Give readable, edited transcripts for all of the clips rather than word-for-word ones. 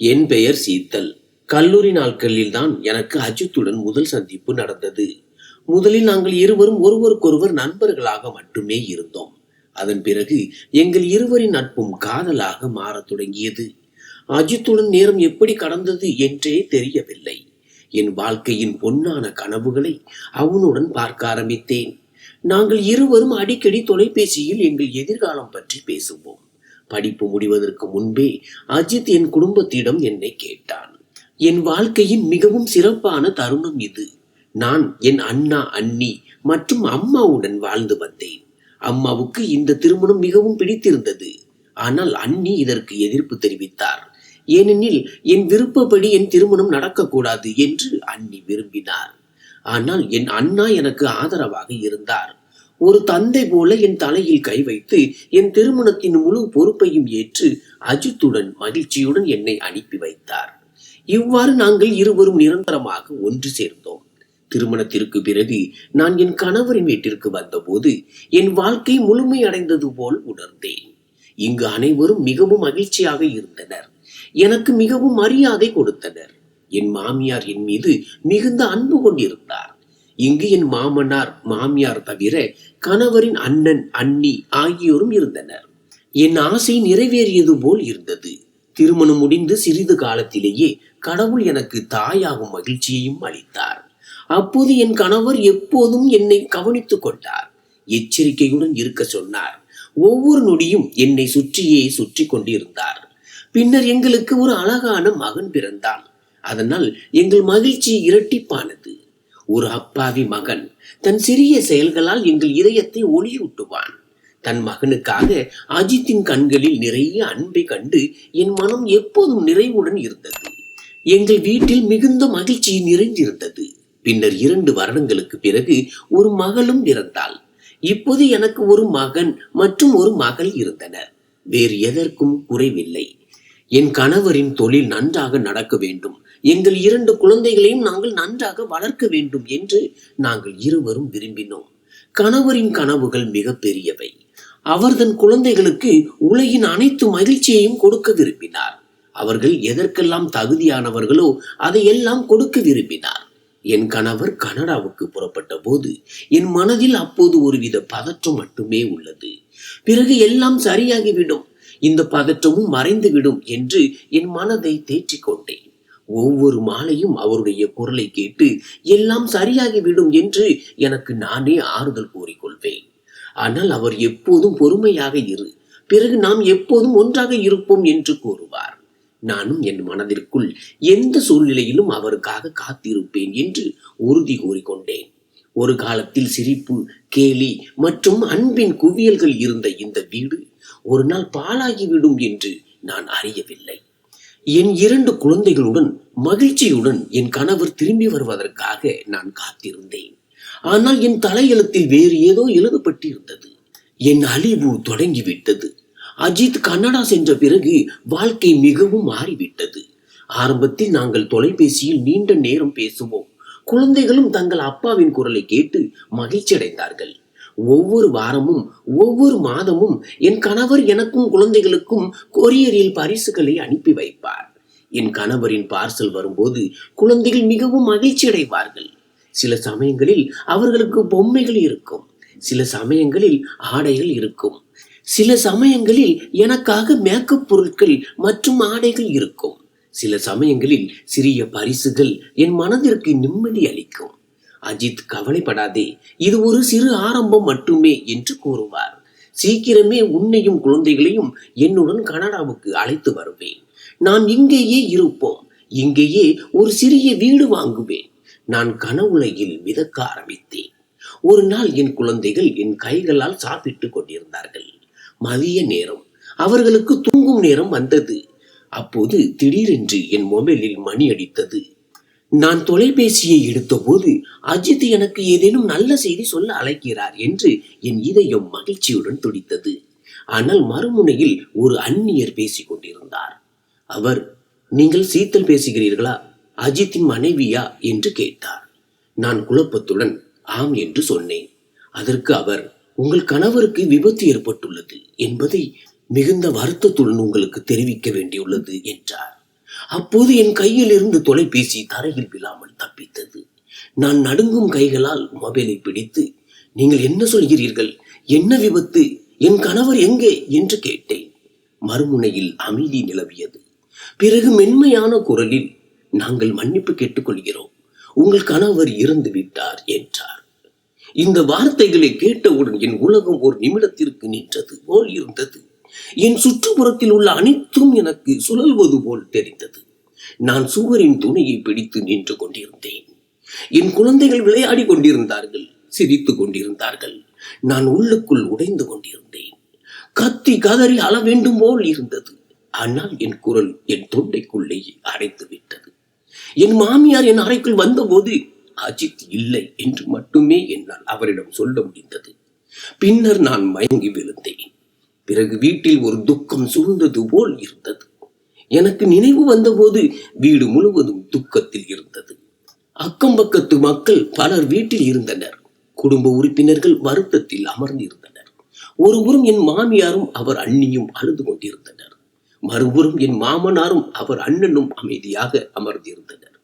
என் பெயர் சீத்தல். கல்லூரி நாட்களில் தான் எனக்கு அஜித்துடன் முதல் சந்திப்பு நடந்தது. முதலில் நாங்கள் இருவரும் ஒருவருக்கொருவர் நண்பர்களாக மட்டுமே இருந்தோம். அதன் பிறகு எங்கள் இருவரின் நட்பும் காதலாக மாறத் தொடங்கியது. அஜித்துடன் நேரம் எப்படி கடந்தது என்றே தெரியவில்லை. என் வாழ்க்கையின் பொன்னான கனவுகளை அவனுடன் பார்க்க ஆரம்பித்தேன். நாங்கள் இருவரும் அடிக்கடி தொலைபேசியில் எங்கள் எதிர்காலம் பற்றி பேசுவோம். படிப்பு முடிவதற்கு முன்பே அஜித் என் குடும்பத்திடம் என்னை கேட்டான். என் வாழ்க்கையின் மிகவும் சிறப்பான தருணம் இது. நான் என் அண்ணா, அண்ணி மற்றும் அம்மாவுடன் வாழ்ந்து வந்தேன். அம்மாவுக்கு இந்த திருமணம் மிகவும் பிடித்திருந்தது. ஆனால் அண்ணி இதற்கு எதிர்ப்பு தெரிவித்தார். ஏனெனில் என் விருப்பப்படி என் திருமணம் நடக்கக்கூடாது என்று அண்ணி விரும்பினார். ஆனால் என் அண்ணா எனக்கு ஆதரவாக இருந்தார். ஒரு தந்தை போல என் தலையில் கை வைத்து என் திருமணத்தின் முழு பொறுப்பையும் ஏற்று அஜித்துடன் மகிழ்ச்சியுடன் என்னை அனுப்பி வைத்தார். இவ்வாறு நாங்கள் இருவரும் நிரந்தரமாக ஒன்று சேர்ந்தோம். திருமணத்திற்கு பிறகு நான் என் கணவரின் வீட்டிற்கு வந்தபோது என் வாழ்க்கை முழுமையடைந்தது போல் உணர்ந்தேன். இங்கு அனைவரும் மிகவும் மகிழ்ச்சியாக இருந்தனர். எனக்கு மிகவும் மரியாதை கொடுத்தனர். என் மாமியார் என் மீது மிகுந்த அன்பு கொண்டிருந்தார். இங்கு என் மாமனார், மாமியார் தவிர கணவரின் அண்ணன், அண்ணி ஆகியோரும் இருந்தனர். என் ஆசை நிறைவேறியது போல் இருந்தது. திருமணம் முடிந்து சிறிது காலத்திலேயே கடவுள் எனக்கு தாயாகும் மகிழ்ச்சியையும் அளித்தார். அப்போது என் கணவர் எப்போதும் என்னை கவனித்துக் கொண்டார். எச்சரிக்கையுடன் இருக்க சொன்னார். ஒவ்வொரு நொடியும் என்னை சுற்றியே சுற்றி கொண்டிருந்தார். பின்னர் எங்களுக்கு ஒரு அழகான மகன் பிறந்தான். அதனால் எங்கள் மகிழ்ச்சி இரட்டிப்பானது. ஒரு அப்பாவி மகன் தன் சிறிய செயல்களால் எங்கள் இதயத்தை ஒளியூட்டுவான். தன் மகனுக்காக அஜித்தின் கண்களில் நிறைய அன்பை கண்டு என் மனம் எப்போதும் நிறைவுடன் இருந்தது. எங்கள் வீட்டில் மிகுந்த மகிழ்ச்சி நிறைந்திருந்தது. பின்னர் 2 வருடங்களுக்கு பிறகு ஒரு மகளும் பிறந்தாள். இப்போது எனக்கு ஒரு மகன் மற்றும் ஒரு மகள் இருந்தனர். வேறு எதற்கும் குறைவில்லை. என் கணவரின் தொழில் நன்றாக நடக்க வேண்டும், எங்கள் 2 குழந்தைகளையும் நாங்கள் நன்றாக வளர்க்க வேண்டும் என்று நாங்கள் இருவரும் விரும்பினோம். கணவரின் கனவுகள் மிக பெரியவை. அவர் தன் குழந்தைகளுக்கு உலகின் அனைத்து மகிழ்ச்சியையும் கொடுக்க விரும்பினார். அவர்கள் எதற்கெல்லாம் தகுதியானவர்களோ அதையெல்லாம் கொடுக்க விரும்பினார். என் கணவர் கனடாவுக்கு புறப்பட்ட போது என் மனதில் அப்போது ஒருவித பதற்றம் மட்டுமே உள்ளது. பிறகு எல்லாம் சரியாகிவிடும், இந்த பதற்றமும் மறைந்துவிடும் என்று என் மனதை தேற்றிக் கொண்டேன். ஒவ்வொரு மாலையும் அவருடைய குரலை கேட்டு எல்லாம் சரியாகிவிடும் என்று எனக்கு நானே ஆறுதல் கூறிக்கொள்வேன். ஆனால் அவர் எப்போதும் பொறுமையாக இரு, பிறகு நாம் எப்போதும் ஒன்றாக இருப்போம் என்று கூறுவார். நானும் என் மனதிற்குள் எந்த சூழ்நிலையிலும் அவருக்காக காத்திருப்பேன் என்று உறுதி கூறிக்கொண்டேன். ஒரு காலத்தில் சிரிப்பு, கேலி மற்றும் அன்பின் குவியல்கள் இருந்த இந்த வீடு ஒரு நாள் பாழாகிவிடும் என்று நான் அறியவில்லை. என் 2 குழந்தைகளுடன் மகிழ்ச்சியுடன் என் கணவர் திரும்பி வருவதற்காக நான் காத்திருந்தேன். ஆனால் என் தலையெழுத்தில் வேறு ஏதோ எழுதப்பட்டிருந்தது. என் அழிவு தொடங்கிவிட்டது. அஜித் கனடா சென்ற பிறகு வாழ்க்கை மிகவும் மாறிவிட்டது. ஆரம்பத்தில் நாங்கள் தொலைபேசியில் நீண்ட நேரம் பேசுவோம். குழந்தைகளும் தங்கள் அப்பாவின் குரலை கேட்டு மகிழ்ச்சி அடைந்தார்கள். ஒவ்வொரு வாரமும் ஒவ்வொரு மாதமும் என் கணவர் எனக்கும் குழந்தைகளுக்கும் கொரியரில் பரிசுகளை அனுப்பி வைப்பார். என் கணவரின் பார்சல் வரும்போது குழந்தைகள் மிகவும் மகிழ்ச்சி அடைவார்கள். சில சமயங்களில் அவர்களுக்கு பொம்மைகள் இருக்கும், சில சமயங்களில் ஆடைகள் இருக்கும், சில சமயங்களில் எனக்காக மேக்கப் பொருட்கள் மற்றும் ஆடைகள் இருக்கும். சில சமயங்களில் சிறிய பரிசுகள் என் மனதிற்கு நிம்மதி அளிக்கும். அஜித், கவலைப்படாதே, இது ஒரு சிறு ஆரம்பம் மட்டுமே என்று கூறுவார். சீக்கிரமே உன்னையும் குழந்தைகளையும் என்னுடன் கனடாவுக்கு அழைத்து வருவேன். நான் இங்கேயே இருப்போம். இங்கேயே ஒரு சிறிய வீடு வாங்குவேன். நான் கனவுலகில் மிதக்க ஆரம்பித்தேன். ஒரு நாள் என் குழந்தைகள் என் கைகளால் சாப்பிட்டுக் கொண்டிருந்தார்கள். மதிய நேரம், அவர்களுக்கு தூங்கும் நேரம் வந்தது. அப்போது திடீரென்று என் மொபைலில் மணி அடித்தது. நான் தொலைபேசியை எடுத்தபோது அஜித் எனக்கு ஏதேனும் நல்ல செய்தி சொல்ல அழைக்கிறார் என்று என் இதயம் மகிழ்ச்சியுடன் துடித்தது. ஆனால் மறுமுனையில் ஒரு அந்நியர் பேசிக் கொண்டிருந்தார். அவர், நீங்கள் சீத்தல் பேசுகிறீர்களா, அஜித்தின் மனைவியா என்று கேட்டார். நான் குழப்பத்துடன் ஆம் என்று சொன்னேன். அதற்கு அவர், உங்கள் கணவருக்கு விபத்து ஏற்பட்டுள்ளது என்பதை மிகுந்த வருத்தத்துடன் உங்களுக்கு தெரிவிக்க வேண்டியுள்ளது என்றார். அப்போது என் கையில் இருந்து தொலைபேசி தரையில் விழாமல் தப்பித்தது. நான் நடுங்கும் கைகளால் மொபைலை பிடித்து, நீங்கள் என்ன சொல்கிறீர்கள்? என்ன விபத்து? என் கணவர் எங்கே என்று கேட்டேன். மறுமுனையில் அமைதி நிலவியது. பிறகு மென்மையான குரலில், நாங்கள் மன்னிப்பு கேட்டுக்கொள்கிறோம், உங்கள் கணவர் இறந்து விட்டார் என்றார். இந்த வார்த்தைகளை கேட்டவுடன் என் உலகம் ஒரு நிமிடத்திற்கு நின்றது போல் இருந்தது. என் சுற்றுப்புறத்தில் உள்ள அனைத்தும் எனக்கு சுழல்வது போல் தெரிந்தது. நான் சுவரின் துணையை பிடித்து நின்று கொண்டிருந்தேன். என் குழந்தைகள் விளையாடி கொண்டிருந்தார்கள், சிரித்துக் கொண்டிருந்தார்கள். நான் உள்ளுக்குள் உடைந்து கொண்டிருந்தேன். கத்தி கதறி அள வேண்டும் போல் இருந்தது. ஆனால் என் குரல் என் தொண்டைக்குள்ளே அடைத்து விட்டது. என் மாமியார் என் அறைக்குள் வந்தபோது அஜித் இல்லை என்று மட்டுமே என்னால் அவரிடம் சொல்ல முடிந்தது. பின்னர் நான் மயங்கி விழுந்தேன். பிறகு வீட்டில் ஒரு துக்கம் சூழ்ந்தது போல் இருந்தது. எனக்கு நினைவு வந்தபோது வீடு முழுவதும் துக்கத்தில் இருந்தது. அக்கம் பக்கத்து மக்கள் பலர் வீட்டில் இருந்தனர். குடும்ப உறுப்பினர்கள் வருத்தத்தில் அமர்ந்திருந்தனர். ஒருபுறம் என் மாமியாரும் அவர் அண்ணியும் அழுது கொண்டிருந்தனர். மறுபுறம் என் மாமனாரும் அவர் அண்ணனும் அமைதியாக அமர்ந்திருந்தனர்.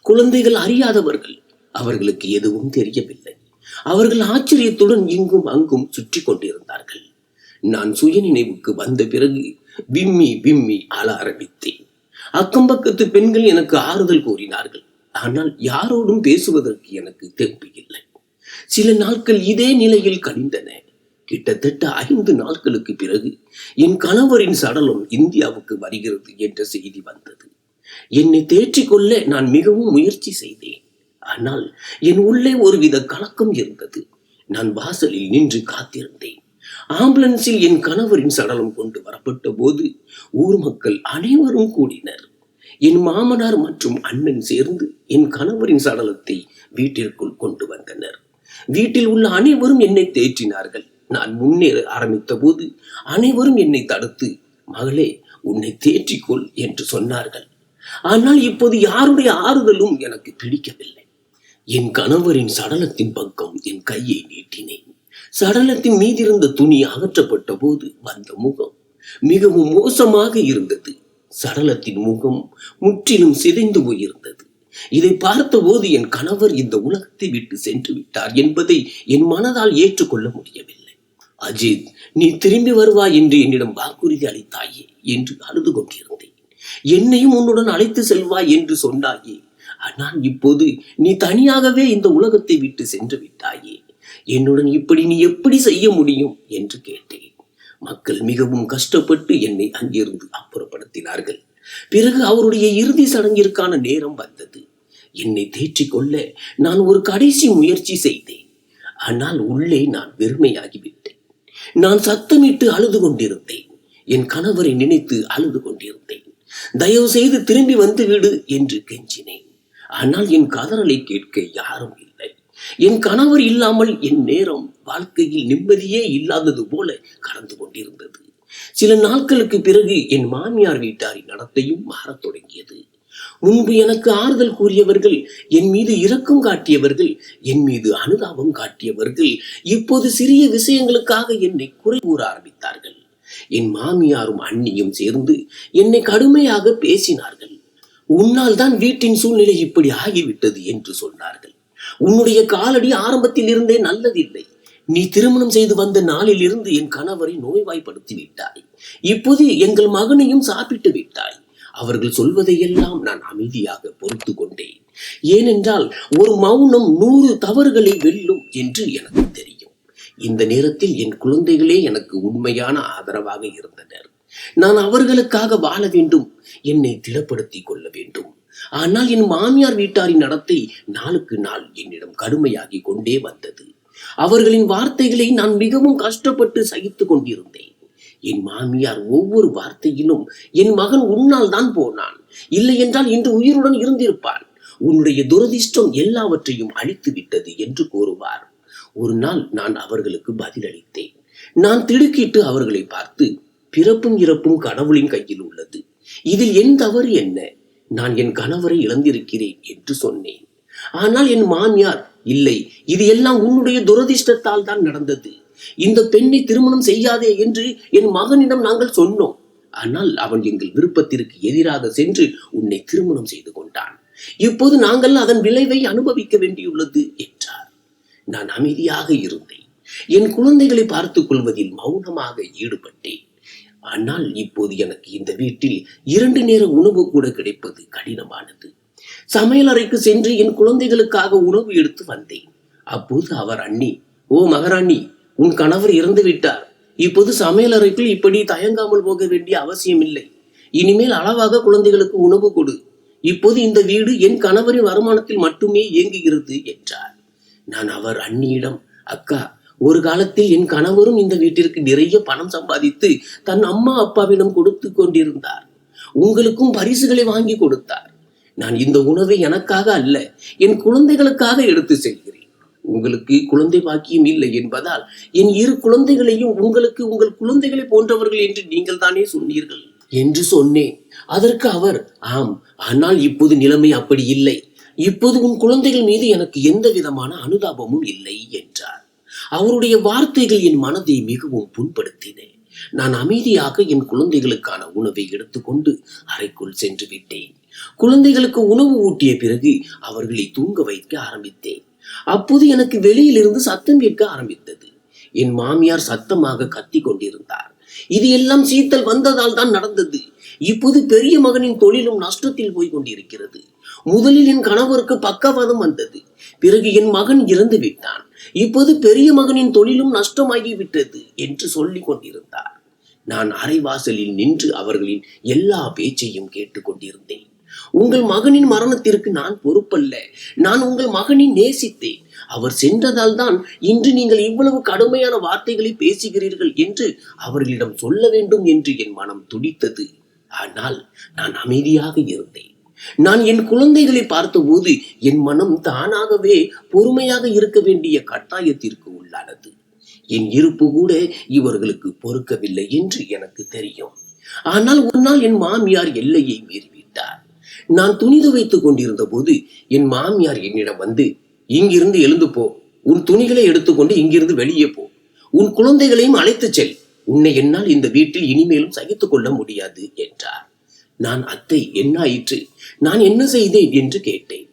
குழந்தைகள் அறியாதவர்கள், அவர்களுக்கு எதுவும் தெரியவில்லை. அவர்கள் ஆச்சரியத்துடன் இங்கும் அங்கும் சுற்றி கொண்டிருந்தார்கள். நான் சுய நினைவுக்கு வந்த பிறகு விம்மி விம்மி அழ ஆரம்பித்தேன். அக்கம் பக்கத்து பெண்கள் எனக்கு ஆறுதல் கூறினார்கள். ஆனால் யாரோடும் பேசுவதற்கு எனக்கு தெம்பு இல்லை. சில நாட்கள் இதே நிலையில் கழிந்தன. கிட்டத்தட்ட 5 நாட்களுக்கு பிறகு என் கணவரின் சடலம் இந்தியாவுக்கு வருகிறது என்ற செய்தி வந்தது. என்னை தேற்றிக் கொள்ள நான் மிகவும் முயற்சி செய்தேன். ஆனால் என் உள்ளே ஒருவித கலக்கம் இருந்தது. நான் வாசலில் நின்று காத்திருந்தேன். ஆம்புலன்ஸில் என் கணவரின் சடலம் கொண்டு வரப்பட்ட போது ஊர் மக்கள் அனைவரும் கூடினர். என் மாமனார் மற்றும் அண்ணன் சேர்ந்து என் கணவரின் சடலத்தை வீட்டிற்குள் கொண்டு வந்தனர். வீட்டில் உள்ள அனைவரும் என்னை தேற்றினார்கள். நான் முன்னேற ஆரம்பித்த போது அனைவரும் என்னை தடுத்து, மகளே, உன்னை தேற்றிக்கொள் என்று சொன்னார்கள். ஆனால் இப்போது யாருடைய ஆறுதலும் எனக்கு பிடிக்கவில்லை. என் கணவரின் சடலத்தின் பக்கம் என் கையை நீட்டினேன். சடலத்தின் மீதிருந்த துணி அகற்றப்பட்ட போது வந்த முகம் மிகவும் மோசமாக இருந்தது. சடலத்தின் முகம் முற்றிலும் சிதைந்து போயிருந்தது. இதை பார்த்தபோது என் கணவர் இந்த உலகத்தை விட்டு சென்று விட்டார் என்பதை என் மனதால் ஏற்றுக்கொள்ள முடியவில்லை. அஜித், நீ திரும்பி வருவாய் என்று என்னிடம் வாக்குறுதி அளித்தாயே என்று அழுது கொண்டிருந்தேன். என்னையும் உன்னுடன் அழைத்து செல்வாய் என்று சொன்னாயே. ஆனால் இப்போது நீ தனியாகவே இந்த உலகத்தை விட்டு சென்று விட்டாயே. என்னுடன் இப்படி நீ எப்படி செய்ய முடியும் என்று கேட்டேன். மக்கள் மிகவும் கஷ்டப்பட்டு என்னை அங்கிருந்து அப்புறப்படுத்தினார்கள். பிறகு அவருடைய இறுதி சடங்கிற்கான நேரம் வந்தது. என்னை தேற்றிக் கொள்ள நான் ஒரு கடைசி முயற்சி செய்தேன். ஆனால் உள்ளே நான் வெறுமையாகிவிட்டேன். நான் சத்தமிட்டு அழுது கொண்டிருந்தேன். என் கணவரை நினைத்து அழுது கொண்டிருந்தேன். தயவு செய்து திரும்பி வந்து விடு என்று கெஞ்சினேன். ஆனால் என் கதறலை கேட்க யாரும் இல்லை. என் கணவர் இல்லாமல் என் நேரம் வாழ்க்கையில் நிம்மதியே இல்லாதது போல கடந்து கொண்டிருந்தது. சில நாட்களுக்கு பிறகு என் மாமியார் வீட்டாரின் நடத்தையும் மாறத் தொடங்கியது. முன்பு எனக்கு ஆறுதல் கூறியவர்கள், என் மீது இரக்கம் காட்டியவர்கள், என் மீது அனுதாபம் காட்டியவர்கள் இப்போது சிறிய விஷயங்களுக்காக என்னை குறை கூற ஆரம்பித்தார்கள். என் மாமியாரும் அண்ணியும் சேர்ந்து என்னை கடுமையாக பேசினார்கள். உன்னால் தான் வீட்டின் சூழ்நிலை இப்படி ஆகிவிட்டது என்று சொன்னார்கள். உன்னுடைய காலடி ஆரம்பத்தில் இருந்தே நல்லதில்லை. நீ திருமணம் செய்து வந்த நாளில் இருந்து என் கணவரை நோய்வாய்ப்படுத்தி விட்டாய். இப்போது எங்கள் மகனையும் சாப்பிட்டு விட்டாய். அவர்கள் சொல்வதையெல்லாம் நான் அமைதியாக பொறுத்து கொண்டேன். ஏனென்றால் ஒரு மௌனம் 100 தவறுகளை வெல்லும் என்று எனக்கு தெரியும். இந்த நேரத்தில் என் குழந்தைகளே எனக்கு உண்மையான ஆதரவாக இருந்தனர். நான் அவர்களுக்காக வாழ வேண்டும், என்னை திடப்படுத்திக் கொள்ள வேண்டும். ஆனால் என் மாமியார் வீட்டாரின் நடத்தை நாளுக்கு நாள் என்னிடம் கடுமையாகி கொண்டே வந்தது. அவர்களின் வார்த்தைகளை நான் மிகவும் கஷ்டப்பட்டு சகித்துக் கொண்டிருந்தேன். என் மாமியார் ஒவ்வொரு வார்த்தையிலும், என் மகன் உன்னால் தான் போனான், இல்லை என்றால் இன்று உயிருடன் இருந்திருப்பான், உன்னுடைய துரதிர்ஷ்டம் எல்லாவற்றையும் அழித்து விட்டது என்று கூறுவார். ஒரு நாள் நான் அவர்களுக்கு பதிலளித்தேன். நான் திடுக்கிட்டு அவர்களை பார்த்து, பிறப்பும் இறப்பும் கடவுளின் கையில் உள்ளது, இதில் என் தவறு என்ன? நான் என் கணவரை இழந்திருக்கிறேன் என்று சொன்னேன். ஆனால் என் மாமியார், இல்லை, இது எல்லாம் உன்னுடைய துரதிர்ஷ்டத்தால் தான் நடந்தது. இந்த பெண்ணை திருமணம் செய்யாதே என்று என் மகனிடம் நாங்கள் சொன்னோம். ஆனால் அவன் எங்கள் விருப்பத்திற்கு எதிராக சென்று உன்னை திருமணம் செய்து கொண்டான். இப்போது நாங்கள் அதன் விளைவை அனுபவிக்க வேண்டியுள்ளது என்றார். நான் அமைதியாக இருந்தேன். என் குழந்தைகளை பார்த்துக் கொள்வதில் மௌனமாக ஈடுபட்டேன். ஆனால் இப்போது எனக்கு இந்த வீட்டில் 2 நேர உணவு கூட கிடைப்பது கடினமானது. சமையல் அறைக்கு சென்று என் குழந்தைகளுக்காக உணவு எடுத்து வந்தேன். அப்போது அவர் அண்ணி, ஓ மகாராணி, உன் கணவர் இறந்து விட்டார். இப்போது சமையல் அறைக்குள் இப்படி தயங்காமல் போக வேண்டிய அவசியம் இல்லை. இனிமேல் அளவாக குழந்தைகளுக்கு உணவு கொடு. இப்போது இந்த வீடு என் கணவரின் வருமானத்தில் மட்டுமே இயங்குகிறது என்றார். நான் அவர் அண்ணியிடம், அக்கா, ஒரு காலத்தில் என் கணவரும் இந்த வீட்டிற்கு நிறைய பணம் சம்பாதித்து தன் அம்மா அப்பாவிடம் கொடுத்து கொண்டிருந்தார். உங்களுக்கும் பரிசுகளை வாங்கி கொடுத்தார். நான் இந்த உணவை எனக்காக அல்ல, என் குழந்தைகளுக்காக எடுத்து செல்கிறேன். உங்களுக்கு குழந்தை பாக்கியம் இல்லை என்பதால் என் 2 குழந்தைகளையும் உங்களுக்கு உங்கள் குழந்தைகளை போன்றவர்கள் என்று நீங்கள் தானே சொன்னீர்கள் என்று சொன்னேன். அதற்கு அவர், ஆம், ஆனால் இப்போது நிலைமை அப்படி இல்லை. இப்போது உன் குழந்தைகள் மீது எனக்கு எந்த விதமான அனுதாபமும் இல்லை என்றார். அவருடைய வார்த்தைகள் என் மனதை மிகவும் புண்படுத்தின. நான் அமைதியாக என் குழந்தைகளுக்கான உணவை எடுத்துக்கொண்டு அறைக்குள் சென்று விட்டேன். குழந்தைகளுக்கு உணவு ஊட்டிய பிறகு அவர்களை தூங்க வைக்க ஆரம்பித்தேன். அப்போது எனக்கு வெளியிலிருந்து சத்தம் கேட்க ஆரம்பித்தது. என் மாமியார் சத்தமாக கத்தி கொண்டிருந்தார். இது எல்லாம் சீத்தல் வந்ததால் தான் நடந்தது. இப்போது பெரிய மகனின் தொழிலும் நஷ்டத்தில் போய் கொண்டிருக்கிறது. முதலில் என் கணவருக்கு பக்கவாதம் வந்தது. பிறகு என் மகன் இறந்து விட்டான். இப்போது பெரிய மகனின் தொழிலும் நஷ்டமாகிவிட்டது என்று சொல்லிக் கொண்டிருந்தார். நான் அரைவாசலில் நின்று அவர்களின் எல்லா பேச்சையும் கேட்டுக்கொண்டிருந்தேன். உங்கள் மகனின் மரணத்திற்கு நான் பொறுப்பல்ல. நான் உங்கள் மகனை நேசித்தேன். அவர் சென்றதால் தான் இன்று நீங்கள் இவ்வளவு கடுமையான வார்த்தைகளை பேசுகிறீர்கள் என்று அவர்களிடம் சொல்ல வேண்டும் என்று என் மனம் துடித்தது. ஆனால் நான் அமைதியாக இருந்தேன். நான் என் குழந்தைகளை பார்த்தபோது என் மனம் தானாகவே பொறுமையாக இருக்க வேண்டிய கட்டாயத்திற்கு உள்ளானது. என் இருப்பு கூட இவர்களுக்கு பொறுக்கவில்லை என்று எனக்கு தெரியும். ஆனால் ஒரு நாள் என் மாமியார் எல்லையை மீறிவிட்டார். நான் துணி துவைத்துக் கொண்டிருந்த போது என் மாமியார் என்னிடம் வந்து, இங்கிருந்து எழுந்து போ, உன் துணிகளை எடுத்துக்கொண்டு இங்கிருந்து வெளியே போ, உன் குழந்தைகளையும் அழைத்து செல், உன்னை என்னால் இந்த வீட்டில் இனிமேலும் சகித்துக் கொள்ள முடியாது என்றார். நான், அத்தை, என்ன ஆயிற்று, நான் என்ன செய்தேன் என்று கேட்டேன்.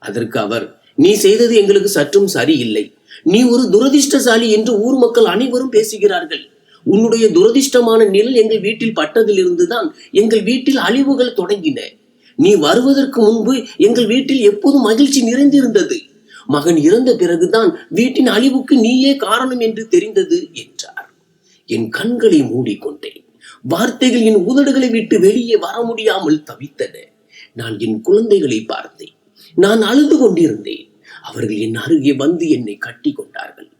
அதற்கு அவர், நீ செய்தது எங்களுக்கு சற்றும் சரியில்லை. நீ ஒரு துரதிர்ஷ்டசாலி என்று ஊர் மக்கள் அனைவரும் பேசுகிறார்கள். உன்னுடைய துரதிர்ஷ்டமான நிழல் எங்கள் வீட்டில் பட்டதிலிருந்துதான் எங்கள் வீட்டில் அழிவுகள் தொடங்கின. நீ வருவதற்கு முன்பு எங்கள் வீட்டில் எப்போதும் மகிழ்ச்சி நிறைந்திருந்தது. மகன் இறந்த பிறகுதான் வீட்டின் அழிவுக்கு நீயே காரணம் என்று தெரிந்தது என்றார். என் கண்களை மூடிக்கொண்டேன். வார்த்தைகள் என் உதடுகளை விட்டு வெளியே வர முடியாமல் தவித்தன. நான் என் குழந்தைகளை பார்த்தேன். நான் அழுது கொண்டிருந்தேன். அவர்கள் என் அருகே வந்து என்னை கட்டி கொண்டார்கள்.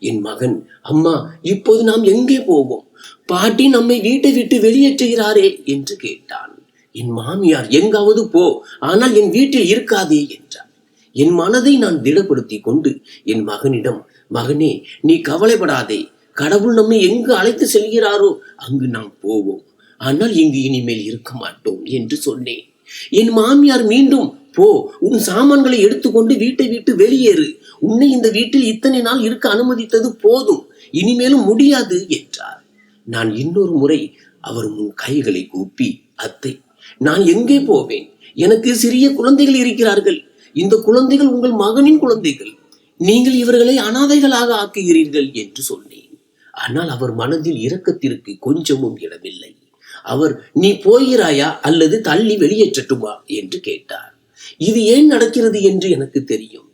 என் மகன், அம்மா, இப்போது நாம் எங்கே போவோம்? பாட்டி நம்மை வீட்டை விட்டு வெளியேற்றுகிறாரே என்று கேட்டான். என் மாமியார், எங்காவது போ, ஆனால் என் வீட்டில் இருக்காதே என்றார். என் மனதை நான் திடப்படுத்தி கொண்டு என் மகனிடம், மகனே, நீ கவலைப்படாதே, கடவுள் நம்மை எங்கு அழைத்து செல்கிறாரோ அங்கு நாம் போவோம், ஆனால் இங்கு இனிமேல் இருக்க மாட்டோம் என்று சொன்னேன். என் மாமியார் மீண்டும், போ, உன் சாமான்களை எடுத்துக்கொண்டு வீட்டை விட்டு வெளியேறு, உன்னை இந்த வீட்டில் இத்தனை நாள் இருக்க அனுமதித்தது போதும், இனிமேலும் முடியாது என்றார். நான் இன்னொரு முறை அவர் முன் கைகளை கூப்பி, அத்தை, நான் எங்கே போவேன்? எனக்கு சிறிய குழந்தைகள் இருக்கிறார்கள். இந்த குழந்தைகள் உங்கள் மகனின் குழந்தைகள். நீங்கள் இவர்களை அனாதைகளாக ஆக்குகிறீர்கள் என்று சொன்னேன். ஆனால் அவர் மனதில் இரக்கத்திற்கு கொஞ்சமும் இடமில்லை. அவர், நீ போகிறாயா அல்லது தள்ளி வெளியேற்றட்டுமா என்று கேட்டார். இது ஏன் நடக்கிறது என்று எனக்கு தெரியும்.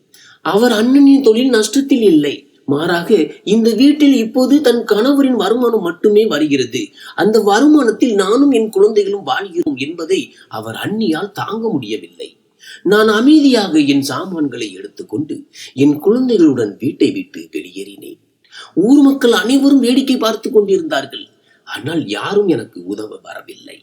அவர் அண்ணனின் தொழில் நஷ்டத்தில் இல்லை. மாறாக இந்த வீட்டில் இப்போது தன் கணவரின் வருமானம் மட்டுமே வருகிறது. அந்த வருமானத்தில் நானும் என் குழந்தைகளும் வாழ்கிறோம் என்பதை அவர் அண்ணியால் தாங்க முடியவில்லை. நான் அமைதியாக என் சாமான்களை எடுத்துக்கொண்டு என் குழந்தைகளுடன் வீட்டை விட்டு வெளியேறினேன். ஊர் மக்கள் அனைவரும் வேடிக்கை பார்த்து கொண்டிருந்தார்கள். ஆனால் யாரும் எனக்கு உதவ வரவில்லை.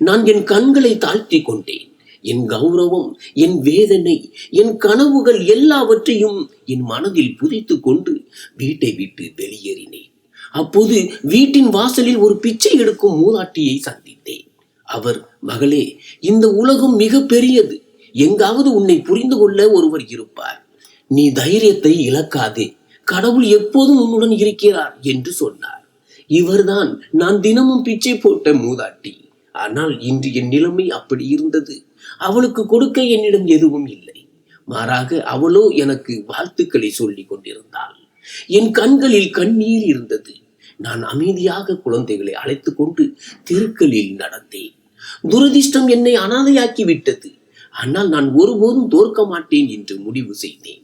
நான் என் கண்களை தாழ்த்தி கொண்டேன். என் கௌரவம், என் வேதனை, என் கனவுகள் எல்லாவற்றையும் என் மனதில் புதைத்து கொண்டு வீட்டை விட்டு வெளியேறினேன். அப்போது வீட்டின் வாசலில் ஒரு பிச்சை எடுக்கும் மூதாட்டியை சந்தித்தேன். அவர், மகளே, இந்த உலகம் மிக பெரியது. எங்காவது உன்னை புரிந்து கொள்ள ஒருவர் இருப்பார். நீ தைரியத்தை இழக்காதே, கடவுள் எப்போதும் உன்னுடன் இருக்கிறார் என்று சொன்னார். இவர்தான் நான் தினமும் பிச்சை போட்ட மூதாட்டி. ஆனால் இன்று என் நிலைமை அப்படி இருந்தது. அவளுக்கு கொடுக்க என்னிடம் எதுவும் இல்லை. மாறாக அவளோ எனக்கு வாழ்த்துக்களை சொல்லிக் கொண்டிருந்தாள். என் கண்களில் கண்ணீர் இருந்தது. நான் அமைதியாக குழந்தைகளை அழைத்துக் கொண்டு தெருக்களில் நடந்தேன். துரதிர்ஷ்டம் என்னை அனாதையாக்கி விட்டது. ஆனால் நான் ஒருபோதும் தோற்க மாட்டேன் என்று முடிவு செய்தேன்.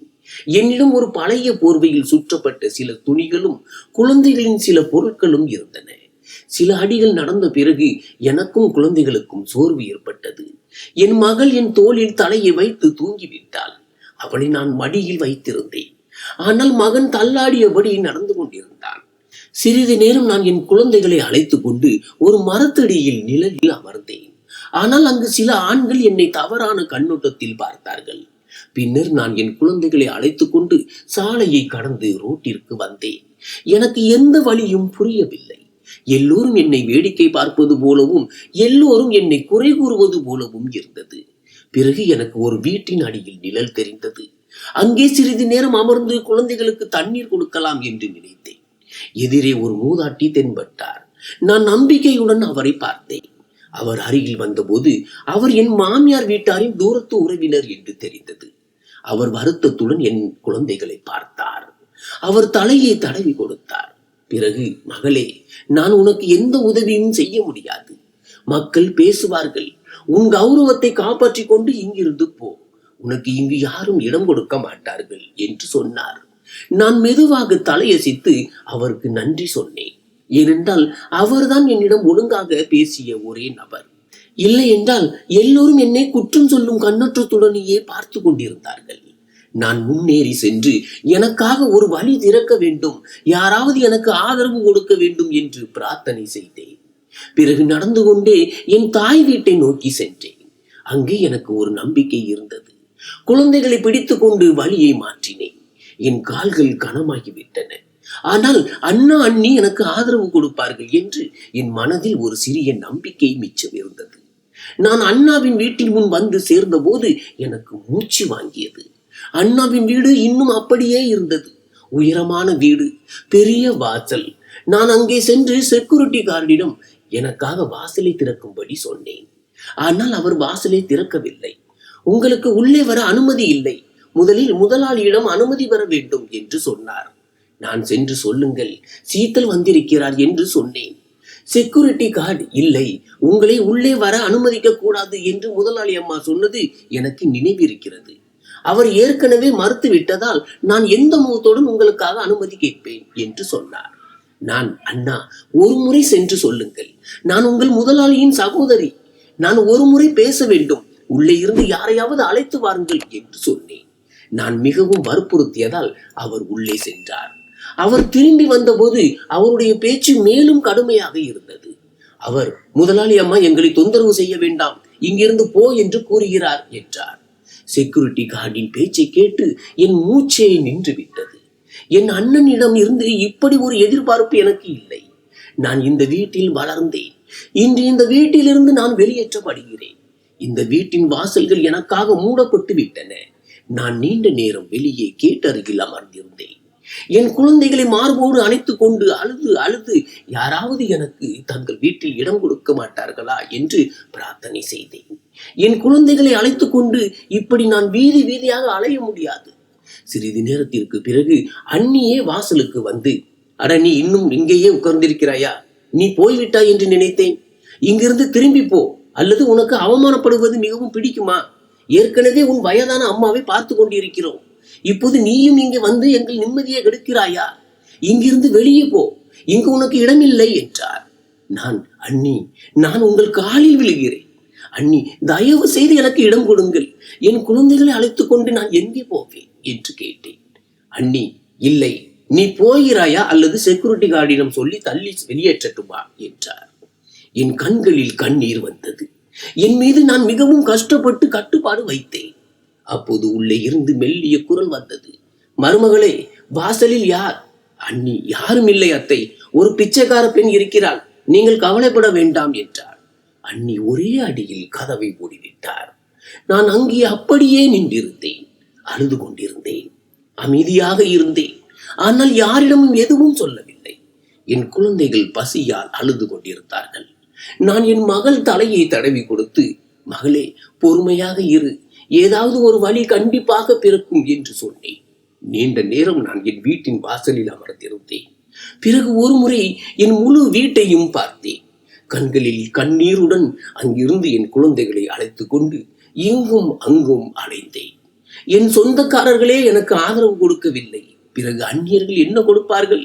என்னிடம் ஒரு பழைய போர்வையில் சுற்றப்பட்ட சில துணிகளும் குழந்தைகளின் சில பொருட்களும் இருந்தன. சில அடிகள் நடந்த பிறகு எனக்கும் குழந்தைகளுக்கும் சோர்வு ஏற்பட்டது. என் மகள் என் தோளில் தலையை வைத்து தூங்கிவிட்டாள். அவளை நான் மடியில் வைத்திருந்தேன். ஆனால் மகன் தள்ளாடியபடி நடந்து கொண்டிருந்தான். சிறிது நேரம் நான் என் குழந்தைகளை அழைத்துக் கொண்டு ஒரு மரத்தடியில் நிழலில் அமர்ந்தேன். ஆனால் அங்கு சில ஆண்கள் என்னை தவறான கண்ணோட்டத்தில் பார்த்தார்கள். பின்னர் நான் என் குழந்தைகளை அழைத்துக் கொண்டு சாலையை கடந்து ரோட்டிற்கு வந்தேன். எனக்கு எந்த வழியும் புரியவில்லை. எல்லோரும் என்னை வேடிக்கை பார்ப்பது போலவும் எல்லோரும் என்னை குறை கூறுவது போலவும் இருந்தது. பிறகு எனக்கு ஒரு வீட்டின் அடியில் நிழல் தெரிந்தது. அங்கே சிறிது நேரம் அமர்ந்து குழந்தைகளுக்கு தண்ணீர் கொடுக்கலாம் என்று நினைத்தேன். எதிரே ஒரு மூதாட்டி தென்பட்டார். நான் நம்பிக்கையுடன் அவரை பார்த்தேன். அவர் அருகில் வந்தபோது அவர் என் மாமியார் வீட்டாரின் தூரத்து உறவினர் என்று தெரிந்தது. அவர் வருத்தத்துடன் என் குழந்தைகளை பார்த்தார். அவர் தலையை தடவி கொடுத்தார். பிறகு, மகளே, நான் உனக்கு எந்த உதவியும் செய்ய முடியாது. மக்கள் பேசுவார்கள். உன் கௌரவத்தை காப்பாற்றிக் கொண்டு இங்கிருந்து போ. உனக்கு இங்கு யாரும் இடம் கொடுக்க மாட்டார்கள் என்று சொன்னார். நான் மெதுவாக தலையசைத்து அவருக்கு நன்றி சொன்னேன். ஏனென்றால் அவர்தான் என்னிடம் ஒழுங்காக பேசிய ஒரே நபர். இல்லை என்றால் எல்லோரும் என்னை குற்றம் சொல்லும் கண்ணோட்டத்துடனேயே பார்த்து கொண்டிருந்தார்கள். நான் முன்னேறி சென்று எனக்காக ஒரு வழி திறக்க வேண்டும், யாராவது எனக்கு ஆதரவு கொடுக்க வேண்டும் என்று பிரார்த்தனை செய்தேன். பிறகு நடந்து கொண்டே என் தாய் வீட்டை நோக்கி சென்றேன். அங்கே எனக்கு ஒரு நம்பிக்கை இருந்தது. குழந்தைகளை பிடித்துக் கொண்டு வழியை மாற்றினேன். என் கால்கள் கனமாகிவிட்டன. ஆனால் அண்ணா அண்ணி எனக்கு ஆதரவு கொடுப்பார்கள் என்று என் மனதில் ஒரு சிறிய நம்பிக்கை மிச்சம் இருந்தது. நான் அண்ணாவின் வீட்டின் முன் வந்து சேர்ந்த போது எனக்கு மூச்சு வாங்கியது. அண்ணாவின் வீடு இன்னும் அப்படியே இருந்தது. உயரமான வீடு, பெரிய வாசல். நான் அங்கே சென்று செக்யூரிட்டி கார்டிடம் எனக்காக வாசலை திறக்கும்படி சொன்னேன். ஆனால் அவர் வாசலை திறக்கவில்லை. உங்களுக்கு உள்ளே வர அனுமதி இல்லை, முதலில் முதலாளியிடம் அனுமதி பெற வேண்டும் என்று சொன்னார். நான் சென்று சொல்லுங்கள், சீத்தல் வந்திருக்கிறார் என்று சொன்னேன். செக்யூரிட்டி கார்டு, இல்லை, உங்களை உள்ளே வர அனுமதிக்க கூடாது என்று முதலாளி அம்மா சொன்னது எனக்கு நினைவிருக்கிறது. அவர் ஏற்கனவே மறுத்து விட்டதால் நான் எந்த முகத்துடன் உங்களுக்காக அனுமதி கேட்பேன் என்று சொன்னார். நான், அண்ணா, ஒரு முறை சென்று சொல்லுங்கள், நான் உங்கள் முதலாளியின் சகோதரி, நான் ஒரு முறை பேச வேண்டும், உள்ளே இருந்து யாரையாவது அழைத்து வாருங்கள் என்று சொன்னேன். நான் மிகவும் வற்புறுத்தியதால் அவர் உள்ளே சென்றார். அவர் திரும்பி வந்தபோது அவருடைய பேச்சு மேலும் கடுமையாக இருந்தது. அவர், முதலாளி அம்மா எங்களை தொந்தரவு செய்ய வேண்டாம், இங்கிருந்து போ என்று கூறுகிறார் என்றார். செக்யூரிட்டி கார்டின் பேச்சை கேட்டு என் மூச்சே நின்று விட்டது. என் அண்ணனிடம் இருந்து இப்படி ஒரு எதிர்பார்ப்பு எனக்கு இல்லை. நான் இந்த வீட்டில் வளர்ந்தேன். இன்று இந்த வீட்டிலிருந்து நான் வெளியேற்றப்படுகிறேன். இந்த வீட்டின் வாசல்கள் எனக்காக மூடப்பட்டு விட்டன. நான் நீண்ட நேரம் வெளியே கேட்டருகில் அமர்ந்திருந்தேன். என் குழந்தைகளை மார்போடு அணைத்துக் கொண்டு அழுது அழுது யாராவது எனக்கு தங்கள் வீட்டில் இடம் கொடுக்க மாட்டார்களா என்று பிரார்த்தனை செய்தேன். என் குழந்தைகளை அழைத்துக் கொண்டு இப்படி நான் வீதி வீதியாக அலைய முடியாது. சிறிது நேரத்திற்கு பிறகு அண்ணியே வாசலுக்கு வந்து, அட, நீ இன்னும் இங்கேயே உட்கார்ந்திருக்கிறாயா? நீ போய்விட்டாய் என்று நினைத்தேன். இங்கிருந்து திரும்பி போ, அல்லது உனக்கு அவமானப்படுவது மிகவும் பிடிக்குமா? ஏற்கனவே உன் வயதான அம்மாவை பார்த்து கொண்டிருக்கிறோம். இப்போது நீயும் இங்கே வந்து எங்கள் நிம்மதியை கெடுக்கிறாயா? இங்கிருந்து வெளியே போ, இங்கு உனக்கு இடமில்லை என்றார். நான், அண்ணி, நான் உங்கள் காலில் விழுகிறேன். அண்ணி, தயவு செய்து எனக்கு இடம் கொடுங்கள். என் குழந்தைகளை அழைத்துக் கொண்டு நான் எங்கே போவேன் என்று கேட்டேன். அண்ணி, இல்லை, நீ போகிறாயா அல்லது செக்யூரிட்டி கார்டிடம் சொல்லி தள்ளி வெளியேற்றட்டுமா என்றார். என் கண்களில் கண்ணீர் வந்தது. என் மீது நான் மிகவும் கஷ்டப்பட்டு கட்டுப்பாடு வைத்தேன். அப்போது உள்ளே இருந்து மெல்லிய குரல் வந்தது. மருமகளே, வாசலில் யார்? அண்ணி, யாரும் இல்லை அத்தை, ஒரு பிச்சைக்கார பெண் இருக்கிறாள், நீங்கள் கவலைப்பட வேண்டாம் என்றார். அண்ணி ஒரே அடியில் கதவை மூடிவிட்டார். நான் அங்கே அப்படியே நின்றிருந்தேன். அழுது கொண்டிருந்தேன். அமைதியாக இருந்தேன். ஆனால் யாரிடமும் எதுவும் சொல்லவில்லை. என் குழந்தைகள் பசியால் அழுது கொண்டிருந்தார்கள். நான் என் மகள் தலையை தடவி கொடுத்து, மகளே, பொறுமையாக இரு, ஏதாவது ஒரு வழி கண்டிப்பாக பிறக்கும் என்று சொன்னேன். நீண்ட நேரம் நான் என் வீட்டின் வாசலில் அமர்ந்திருந்தேன். பிறகு ஒரு முறை என் முழு வீட்டையும் பார்த்தேன். கண்களில் கண்ணீருடன் அங்கிருந்து என் குழந்தைகளை அழைத்து கொண்டு இங்கும் அங்கும் அலைந்தேன். என் சொந்தக்காரர்களே எனக்கு ஆதரவு கொடுக்கவில்லை. பிறகு அந்நியர்கள் என்ன கொடுப்பார்கள்?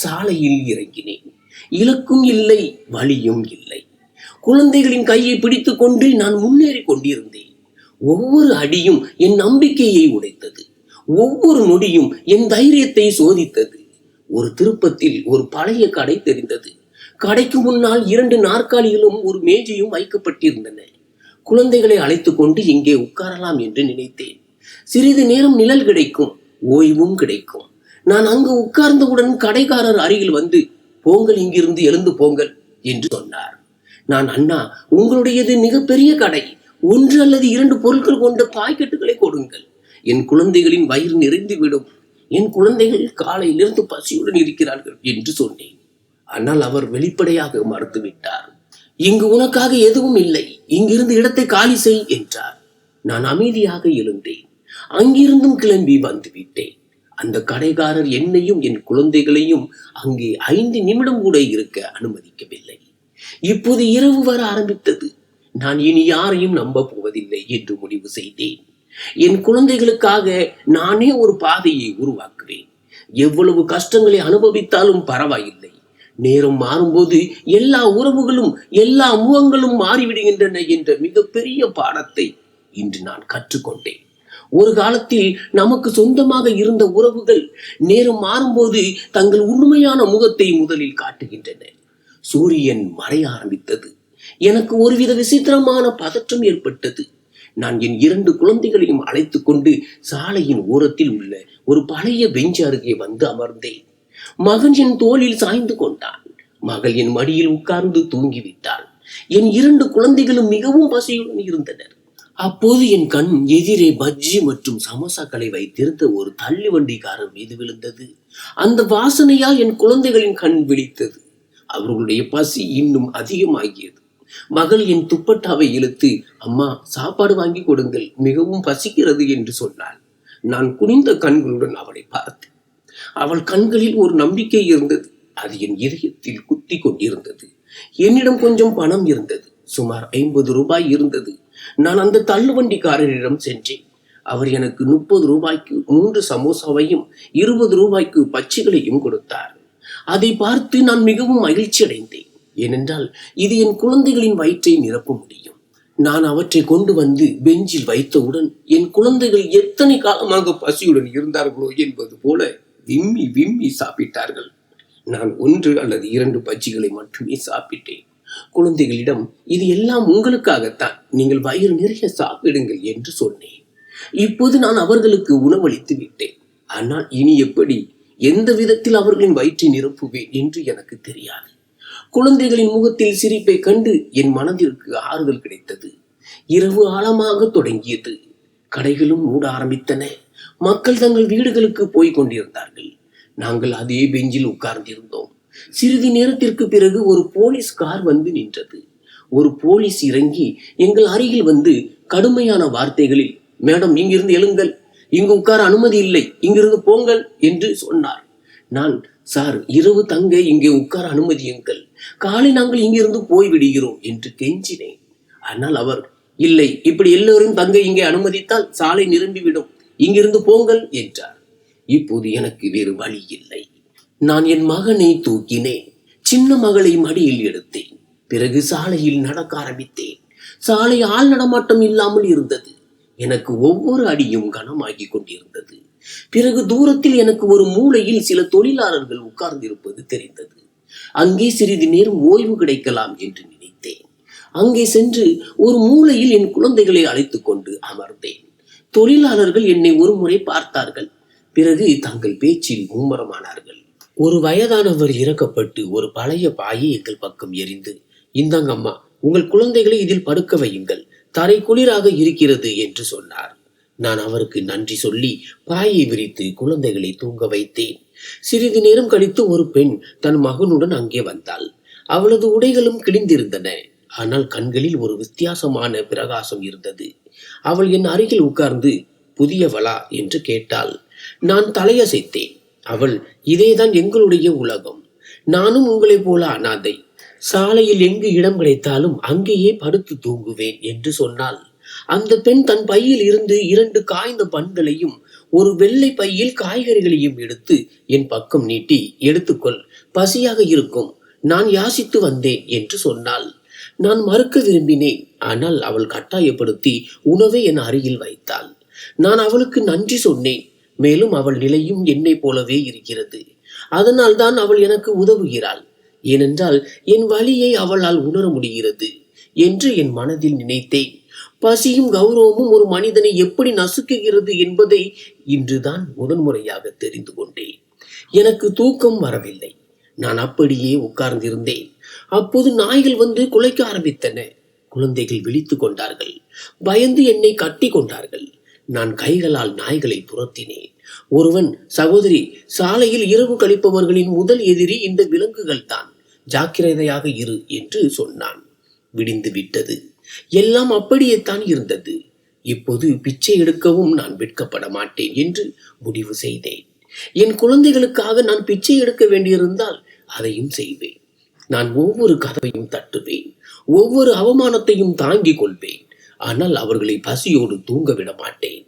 சாலையில் இறங்கினேன். இலக்கும் இல்லை, வழியும் இல்லை. குழந்தைகளின் கையை பிடித்துக் கொண்டு நான் முன்னேறி கொண்டிருந்தேன். ஒவ்வொரு அடியும் என் நம்பிக்கையை உடைத்தது. ஒவ்வொரு நொடியும் என் தைரியத்தை சோதித்தது. ஒரு திருப்பத்தில் ஒரு பழைய கடை தெரிந்தது. கடைக்கு முன்னால் 2 நாற்காலிகளும் ஒரு மேஜையும் வைக்கப்பட்டிருந்தன. குழந்தைகளை அழைத்துக் கொண்டு இங்கே உட்காரலாம் என்று நினைத்தேன். சிறிது நேரம் நிழல் கிடைக்கும், ஓய்வும் கிடைக்கும். நான் அங்கு உட்கார்ந்தவுடன் கடைக்காரர் அருகில் வந்து, போங்கள், இங்கிருந்து எழுந்து போங்கள் என்று சொன்னார். நான், அண்ணா, உங்களுடையது மிகப்பெரிய கடை, 1 அல்லது 2 பொருட்கள் கொண்ட பாக்கெட்டுகளை கொடுங்கள், என் குழந்தைகளின் வயிறு நிறைந்துவிடும். என் குழந்தைகள் காலையிலிருந்து பசியுடன் இருக்கிறார்கள் என்று சொன்னேன். ஆனால் அவர் வெளிப்படையாக மறுத்துவிட்டார். இங்கு உனக்காக எதுவும் இல்லை, இங்கிருந்து இடத்தை காலி செய் என்றார். நான் அமைதியாக எழுந்தேன். அங்கிருந்தும் கிளம்பி வந்துவிட்டேன். அந்த கடைக்காரர் என்னையும் என் குழந்தைகளையும் அங்கே 5 நிமிடம் கூட இருக்க அனுமதிக்கவில்லை. இப்போது இரவு வர ஆரம்பித்தது. நான் இனி யாரையும் நம்ப போவதில்லை என்று முடிவு செய்தேன். என் குழந்தைகளுக்காக நானே ஒரு பாதையை உருவாக்குவேன். எவ்வளவு கஷ்டங்களை அனுபவித்தாலும் பரவாயில்லை. நேரம் மாறும்போது எல்லா உறவுகளும் எல்லா முகங்களும் மாறிவிடுகின்றன என்ற மிகப்பெரிய பாடத்தை இன்று நான் கற்றுக்கொண்டேன். ஒரு காலத்தில் நமக்கு சொந்தமாக இருந்த உறவுகள் நேரம் மாறும்போது தங்கள் உண்மையான முகத்தை முதலில் காட்டுகின்றன. சூரியன் மறைய ஆரம்பித்தது. எனக்கு ஒருவித விசித்திரமான பதற்றம் ஏற்பட்டது. நான் என் 2 குழந்தைகளையும் அழைத்துக் கொண்டு சாலையின் ஓரத்தில் உள்ள ஒரு பழைய பெஞ்ச் அருகே வந்து அமர்ந்தேன். மகன் என் தோளில் சாய்ந்து கொண்டான். மகள் என் மடியில் உட்கார்ந்து தூங்கிவிட்டாள். என் 2 குழந்தைகளும் மிகவும் பசியுடன் இருந்தனர். அப்போது என் கண் எதிரே பஜ்ஜி மற்றும் சமோசாக்களை வைத்திருந்த ஒரு தள்ளி வண்டிக்காரர் மீது விழுந்தது. அந்த வாசனையால் என் குழந்தைகளின் கண் விழித்தது. அவர்களுடைய பசி இன்னும் அதிகமாகியது. மகள் என் துப்பட்டாவை இழுத்து, அம்மா, சாப்பாடு வாங்கி கொடுங்கள், மிகவும் பசிக்கிறது என்று சொன்னாள். நான் குனிந்த கண்களுடன் அவளை பார்த்தேன். அவள் கண்களில் ஒரு நம்பிக்கை இருந்தது. அது என் இதயத்தில் குத்தி கொண்டிருந்தது. என்னிடம் கொஞ்சம் பணம் இருந்தது. சுமார் 50 ரூபாய் இருந்தது. நான் அந்த தள்ளுவண்டிக்காரரிடம் சென்றேன். அவர் எனக்கு 30 ரூபாய்க்கு 3 சமோசாவையும் 20 ரூபாய்க்கு பச்சைகளையும் கொடுத்தார். அதை பார்த்து நான் மிகவும் மகிழ்ச்சி அடைந்தேன். ஏனென்றால் இது என் குழந்தைகளின் வயிற்றை நிரப்ப முடியும். நான் அவற்றை கொண்டு வந்து பெஞ்சில் வைத்தவுடன் என் குழந்தைகள் எத்தனை காலமாக பசியுடன் இருந்தார்களோ என்பது போல விம்மி விம்மி சாப்பிட்டார்கள். நான் 1 அல்லது 2 பஜ்ஜிகளை மட்டுமே சாப்பிட்டேன். குழந்தைகளிடம், இது எல்லாம் உங்களுக்காகத்தான், நீங்கள் வயிறு நிறைய சாப்பிடுங்கள் என்று சொன்னேன். இப்போது நான் அவர்களுக்கு உணவளித்து விட்டேன். ஆனால் இனி எப்படி, எந்த விதத்தில் அவர்களின் வயிற்றை நிரப்புவேன் என்று எனக்கு தெரியாது. குழந்தைகளின் முகத்தில் சிரிப்பை கண்டு என் மனதிற்கு ஆறுதல் கிடைத்தது. இரவு ஆழமாக தொடங்கியது. கடைகளும் மூட ஆரம்பித்தன. மக்கள் தங்கள் வீடுகளுக்கு போய் கொண்டிருந்தார்கள். நாங்கள் அதே பெஞ்சில் உட்கார்ந்திருந்தோம். சிறிது நேரத்திற்கு பிறகு ஒரு போலீஸ் கார் வந்து நின்றது. ஒரு போலீஸ் இறங்கி எங்கள் அருகில் வந்து கடுமையான வார்த்தைகளில், மேடம், இங்கிருந்து எழுங்கள், இங்கு உட்கார அனுமதி இல்லை, இங்கிருந்து போங்கள் என்று சொன்னார். நான், சார், இரவு தங்க இங்கே உட்கார அனுமதியுங்கள், காலை நாங்கள் இங்கிருந்து போய்விடுகிறோம் என்று கெஞ்சினேன். ஆனால் அவர், இல்லை, இப்படி எல்லோரும் தங்க இங்கே அனுமதித்தால் சாலை நிரம்பிவிடும், இங்கிருந்து போங்கள் என்றார். இப்போது எனக்கு வேறு வழி இல்லை. நான் என் மகனை தூக்கினேன். சின்ன மகளை மடியில் எடுத்தேன். பிறகு சாலையில் நடக்க ஆரம்பித்தேன். சாலை ஆள் நடமாட்டம் இல்லாமல் இருந்தது. எனக்கு ஒவ்வொரு அடியும் கனமாகி கொண்டிருந்தது. பிறகு தூரத்தில் எனக்கு ஒரு மூலையில் சில தொழிலாளர்கள் உட்கார்ந்திருப்பது தெரிந்தது. அங்கே சிறிது நேரம் ஓய்வு கிடைக்கலாம் என்று நினைத்தேன். அங்கே சென்று ஒரு மூலையில் என் குழந்தைகளை அழைத்துக் கொண்டு அமர்ந்தேன். தொழிலாளர்கள் என்னை ஒரு முறை பார்த்தார்கள். பிறகு தங்கள் பேச்சில் மும்முரமானார்கள். ஒரு வயதானவர் இறக்கப்பட்டு ஒரு பழைய பாயை எங்கள் பக்கம் எறிந்து, இந்தாங்கம்மா, உங்கள் குழந்தைகளை இதில் படுக்க வையுங்கள், தரை குளிராக இருக்கிறது என்று சொன்னார். நான் அவருக்கு நன்றி சொல்லி பாயை விரித்து குழந்தைகளை தூங்க வைத்தேன். சிறிது நேரம் கழித்து ஒரு பெண் தன் மகனுடன் அங்கே வந்தாள். அவளது உடைகளும் கிழிந்திருந்தன. ஆனால் கண்களில் ஒரு வித்தியாசமான பிரகாசம் இருந்தது. அவள் என் அருகில் உட்கார்ந்து, புதியவளா என்று கேட்டாள். நான் தலையசைத்தேன். அவள், இதேதான் எங்களுடைய உலகம். நானும் உங்களைப் போல அனாதை. சாலையில் எங்கு இடம் கிடைத்தாலும் அங்கேயே படுத்து தூங்குவேன் என்று சொன்னாள். அந்த பெண் தன் பையில் இருந்து 2 காய்ந்த பண்களையும் ஒரு வெள்ளை பையில் காய்கறிகளையும் எடுத்து என் பக்கம் நீட்டி, எடுத்துக்கொள், பசியாக இருக்கும், நான் யாசித்து வந்தேன் என்று சொன்னாள். நான் மறுக்க விரும்பினேன். ஆனால் அவள் கட்டாயப்படுத்தி உணவை என் அருகில் வைத்தாள். நான் அவளுக்கு நன்றி சொன்னேன். மேலும் அவள் நிலையும் என்னை போலவே இருக்கிறது. அதனால் தான் அவள் எனக்கு உதவுகிறாள். ஏனென்றால் என் வலியை அவளால் உணர முடிகிறது என்று என் மனதில் நினைத்தேன். பசியும் கௌரவமும் ஒரு மனிதனை எப்படி நசுக்குகிறது என்பதை இன்றுதான் முதன்முறையாக தெரிந்து கொண்டேன். எனக்கு தூக்கம் வரவில்லை. நான் அப்படியே உட்கார்ந்திருந்தேன். அப்போது நாய்கள் வந்து குலைக்க ஆரம்பித்தன. குழந்தைகள் விழித்து கொண்டார்கள். பயந்து என்னை கட்டி கொண்டார்கள். நான் கைகளால் நாய்களை துரத்தினேன். ஒருவன், சகோதரி, சாலையில் இரவு கழிப்பவர்களின் முதல் எதிரி இந்த விலங்குகள் தான், ஜாக்கிரதையாக இரு என்று சொன்னான். விடிந்து விட்டது. எல்லாம் அப்படியே தான் இருந்தது. இப்போது பிச்சை எடுக்கவும் நான் வெட்கப்பட மாட்டேன் என்று முடிவு செய்தேன். என் குழந்தைகளுக்காக நான் பிச்சை எடுக்க வேண்டியிருந்தால் அதையும் செய்வேன். நான் ஒவ்வொரு கதவையும் தட்டுவேன். ஒவ்வொரு அவமானத்தையும் தாங்கிக் கொள்வேன். ஆனால் அவர்களை பசியோடு தூங்க விட மாட்டேன்.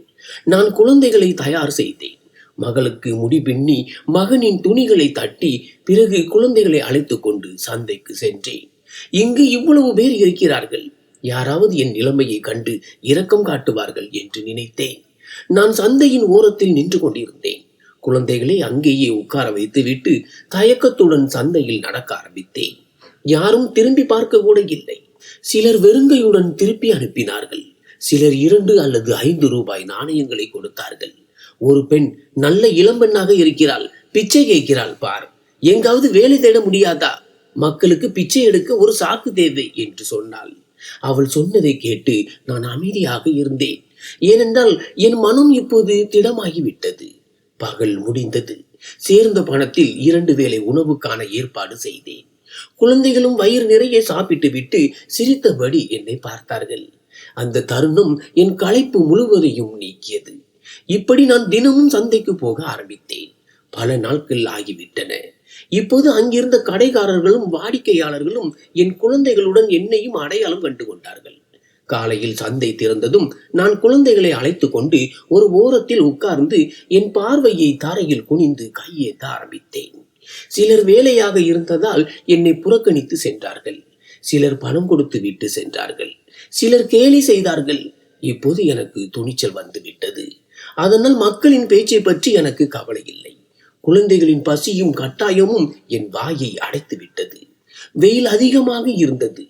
நான் குழந்தைகளை தயார் செய்தேன். மகளுக்கு முடி பின்னி மகனின் துணிகளை தட்டி பிறகு குழந்தைகளை அழைத்து கொண்டு சந்தைக்கு சென்றேன். இங்கு இவ்வளவு பேர் இருக்கிறார்கள். யாராவது என் நிலைமையை கண்டு இரக்கம் காட்டுவார்கள் என்று நினைத்தேன். நான் சந்தையின் ஓரத்தில் நின்று கொண்டிருந்தேன். குழந்தைகளை அங்கேயே உட்கார வைத்து விட்டு தயக்கத்துடன் சந்தையில் நடக்க ஆரம்பித்தேன். யாரும் திரும்பி பார்க்க கூட இல்லை. சிலர் வெறுங்கையுடன் திருப்பி அனுப்பினார்கள். சிலர் 2 அல்லது 5 ரூபாய் நாணயங்களை கொடுத்தார்கள். ஒரு பெண், நல்ல இளம்பெண்ணாக இருக்கிறாள், பிச்சை கேட்கிறாள் பார், எங்காவது வேலை தேட முடியாதா? மக்களுக்கு பிச்சை எடுக்க ஒரு சாக்கு தேவை என்று சொன்னாள். அவள் சொன்னதை கேட்டு நான் அமைதியாக இருந்தேன். ஏனென்றால் என் மனம் இப்போது திடமாகிவிட்டது. பகல் முடிந்தது. சேர்ந்த பணத்தில் 2 வேளை உணவுக்கான ஏற்பாடு செய்தேன். குழந்தைகளும் வயிறு நிறைய சாப்பிட்டு விட்டு சிரித்தபடி என்னை பார்த்தார்கள். அந்த தருணம் என் களைப்பு முழுவதையும் நீக்கியது. இப்படி நான் தினமும் சந்தைக்கு போக ஆரம்பித்தேன். பல நாட்கள் ஆகிவிட்டன. இப்போது அங்கிருந்த கடைக்காரர்களும் வாடிக்கையாளர்களும் என் குழந்தைகளுடன் என்னையும் அடையாளம் கண்டு கொண்டார்கள். காலையில் சந்தை திறந்ததும் நான் குழந்தைகளை அழைத்து கொண்டு ஒரு ஓரத்தில் உட்கார்ந்து என் பார்வையை தரையில் குனிந்து கையேத்த ஆரம்பித்தேன். சிலர் வேலையாக இருந்ததால் என்னை புறக்கணித்து சென்றார்கள். சிலர் பணம் கொடுத்து விட்டு சென்றார்கள். சிலர் கேலி செய்தார்கள். இப்போது எனக்கு துணிச்சல் வந்துவிட்டது. அதனால் மக்களின் பேச்சை பற்றி எனக்கு கவலை இல்லை. குழந்தைகளின் பசியும் கட்டாயமும் என் வாயை அடைத்து விட்டது. வெயில் அதிகமாக இருந்தது.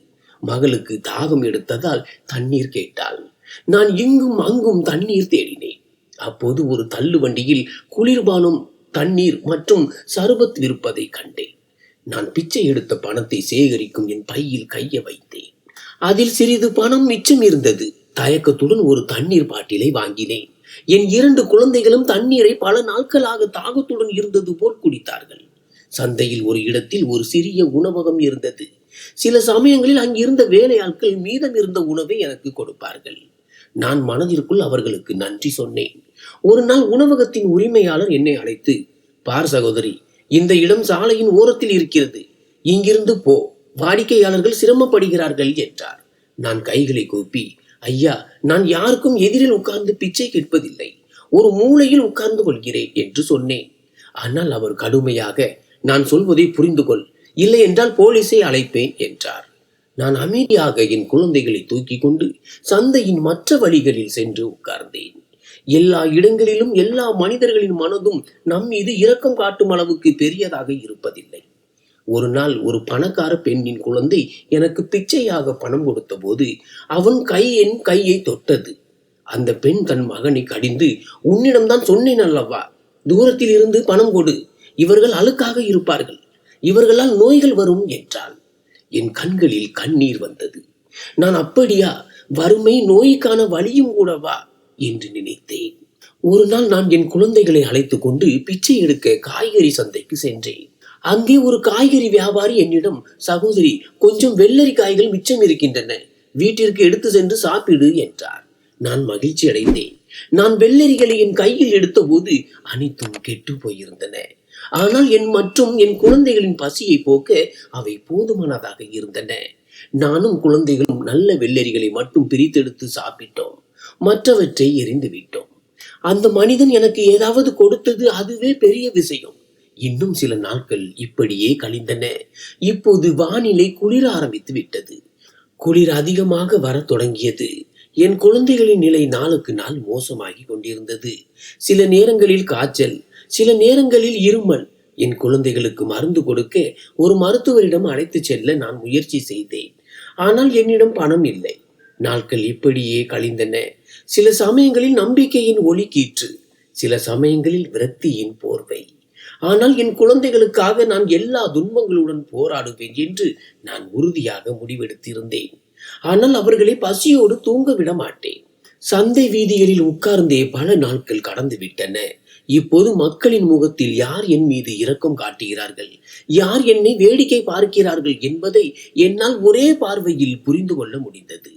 மகளுக்கு தாகம் எடுத்ததால் தண்ணீர் கேட்டாள். நான் இங்கும் அங்கும் தண்ணீர் தேடினேன். அப்போது ஒரு தள்ளு வண்டியில் குளிர்பானம், தண்ணீர் மற்றும் சர்பத் விற்பதை கண்டேன். நான் பிச்சை எடுத்த பணத்தை சேகரிக்கும் என் பையில் கையை வைத்தேன். அதில் சிறிது பணம் மிச்சம் இருந்தது. தயக்கத்துடன் ஒரு தண்ணீர் பாட்டிலை வாங்கினேன். என் 2 குழந்தைகளும் தண்ணீரை பல நாட்களாக தாகத்துடன் இருந்தது போல் குடித்தார்கள். சந்தையில் ஒரு இடத்தில் ஒரு சிறிய உணவகம் இருந்தது. சில சமயங்களில் அங்கிருந்த வேலையாட்கள் மீதம் இருந்த உணவை எனக்கு கொடுப்பார்கள். நான் மனதிற்குள் அவர்களுக்கு நன்றி சொன்னேன். ஒரு நாள் உணவகத்தின் உரிமையாளர் என்னை அழைத்து, பார் சகோதரி, இந்த இடம் சாலையின் ஓரத்தில் இருக்கிறது, இங்கிருந்து போ, வாடிக்கையாளர்கள் சிரமப்படுகிறார்கள் என்றார். நான் கைகளை கூப்பி, ஐயா, நான் யாருக்கும் எதிரில் உட்கார்ந்து பிச்சை கேட்பதில்லை, ஒரு மூலையில் உட்கார்ந்து கொள்கிறேன் என்று சொன்னேன். ஆனால் அவர் கடுமையாக, நான் சொல்வதை புரிந்து கொள், இல்லை என்றால் போலீஸை அழைப்பேன் என்றார். நான் அமைதியாக என் குழந்தைகளை தூக்கி கொண்டு சந்தையின் மற்ற வழிகளில் சென்று உட்கார்ந்தேன். எல்லா இடங்களிலும் எல்லா மனிதர்களின் மனதும் நம் மீது இரக்கம் காட்டும் அளவுக்கு பெரியதாக இருப்பதில்லை. ஒரு நாள் ஒரு பணக்கார பெண்ணின் குழந்தை எனக்கு பிச்சையாக பணம் கொடுத்த போது அவன் கை என் கையை தொட்டது. அந்த பெண் தன் மகனை கடிந்து, உன்னிடம்தான் சொன்னேன் அல்லவா, தூரத்தில் இருந்து பணம் கொடு, இவர்கள் அழுக்காக இருப்பார்கள், இவர்களால் நோய்கள் வரும் என்றாள். என் கண்களில் கண்ணீர் வந்தது. நான் அப்படியா, வறுமை நோய்க்கான வழியும் கூடவா என்று நினைத்தேன். ஒரு நாள் நான் என் குழந்தைகளை அழைத்து கொண்டு பிச்சை எடுக்க காய்கறி சந்தைக்கு சென்றேன். அங்கே ஒரு காய்கறி வியாபாரி என்னிடம், சகோதரி, கொஞ்சம் வெள்ளரி காய்கள் மிச்சம் இருக்கின்றன, வீட்டிற்கு எடுத்து சென்று சாப்பிடு என்றார். நான் மகிழ்ச்சி அடைந்தேன். நான் வெள்ளரிகளை என் கையில் எடுத்த போது அனைத்தும் கெட்டு போயிருந்தன. ஆனால் என் குழந்தைகளின் பசியை போக்க அவை போதுமானதாக இருந்தன. நானும் குழந்தைகளும் நல்ல வெள்ளரிகளை மட்டும் பிரித்தெடுத்து சாப்பிட்டோம். மற்றவற்றை எரிந்து விட்டோம். அந்த மனிதன் எனக்கு ஏதாவது கொடுத்தது அதுவே பெரிய விஷயம். இன்னும் சில நாட்கள் இப்படியே கழிந்தன. இப்போது வானிலை குளிர ஆரம்பித்து விட்டது. குளிர் அதிகமாக வர தொடங்கியது. என் குழந்தைகளின் நிலை நாளுக்கு நாள் மோசமாகி கொண்டிருந்தது. சில நேரங்களில் காய்ச்சல், சில நேரங்களில் இருமல். என் குழந்தைகளுக்கு மருந்து கொடுக்க ஒரு மருத்துவரிடம் அழைத்து செல்ல நான் முயற்சி செய்தேன். ஆனால் என்னிடம் பணம் இல்லை. நாட்கள் இப்படியே கழிந்தன. சில சமயங்களில் நம்பிக்கையின் ஒளி கீற்று, சில சமயங்களில் விரக்தியின் போர்வை. ஆனால் என் குழந்தைகளுக்காக நான் எல்லா துன்பங்களுடன் போராடுவேன் என்று நான் உறுதியாக முடிவெடுத்திருந்தேன். ஆனால் அவர்களை பசியோடு தூங்க விட மாட்டேன். சந்தை வீதிகளில் உட்கார்ந்தே பல நாட்கள் கடந்து விட்டன. இப்போது மக்களின் முகத்தில் யார் என் மீது இரக்கம் காட்டுகிறார்கள், யார் என்னை வேடிக்கை பார்க்கிறார்கள் என்பதை என்னால் ஒரே பார்வையில் புரிந்து கொள்ள முடிந்தது.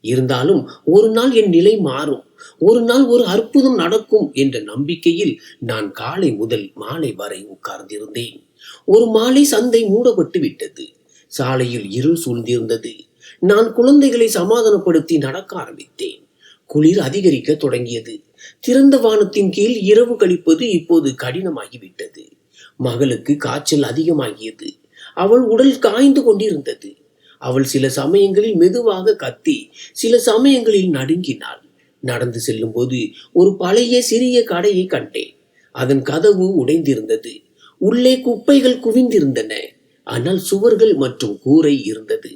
இருந்தாலும் ஒரு நாள் என் நிலை மாறும், ஒரு நாள் ஒரு அற்புதம் நடக்கும் என்ற நம்பிக்கையில் நான் காலை முதல் மாலை வரை உட்கார்ந்திருந்தேன். ஒரு மாலை சந்தை மூடப்பட்டு விட்டது. சாலையில் இருள் சூழ்ந்திருந்தது. நான் குழந்தைகளை சமாதானப்படுத்தி நடக்க ஆரம்பித்தேன். குளிர் அதிகரிக்க தொடங்கியது. திறந்த வானத்தின் கீழ் இரவு கழிப்பது இப்போது கடினமாகிவிட்டது. மகளுக்கு காய்ச்சல் அதிகமாகியது. அவள் உடல் காய்ந்து கொண்டிருந்தது. அவள் சில சமயங்களில் மெதுவாக கத்தி, சில சமயங்களில் நடுங்கினாள். நடந்து செல்லும் போது ஒரு பழைய சிறிய கடையை கண்டேன். அதன் கதவு உடைந்திருந்தது. உள்ளே குப்பைகள் குவிந்திருந்தன. ஆனால் சுவர்கள் மற்றும் கூரை இருந்தது.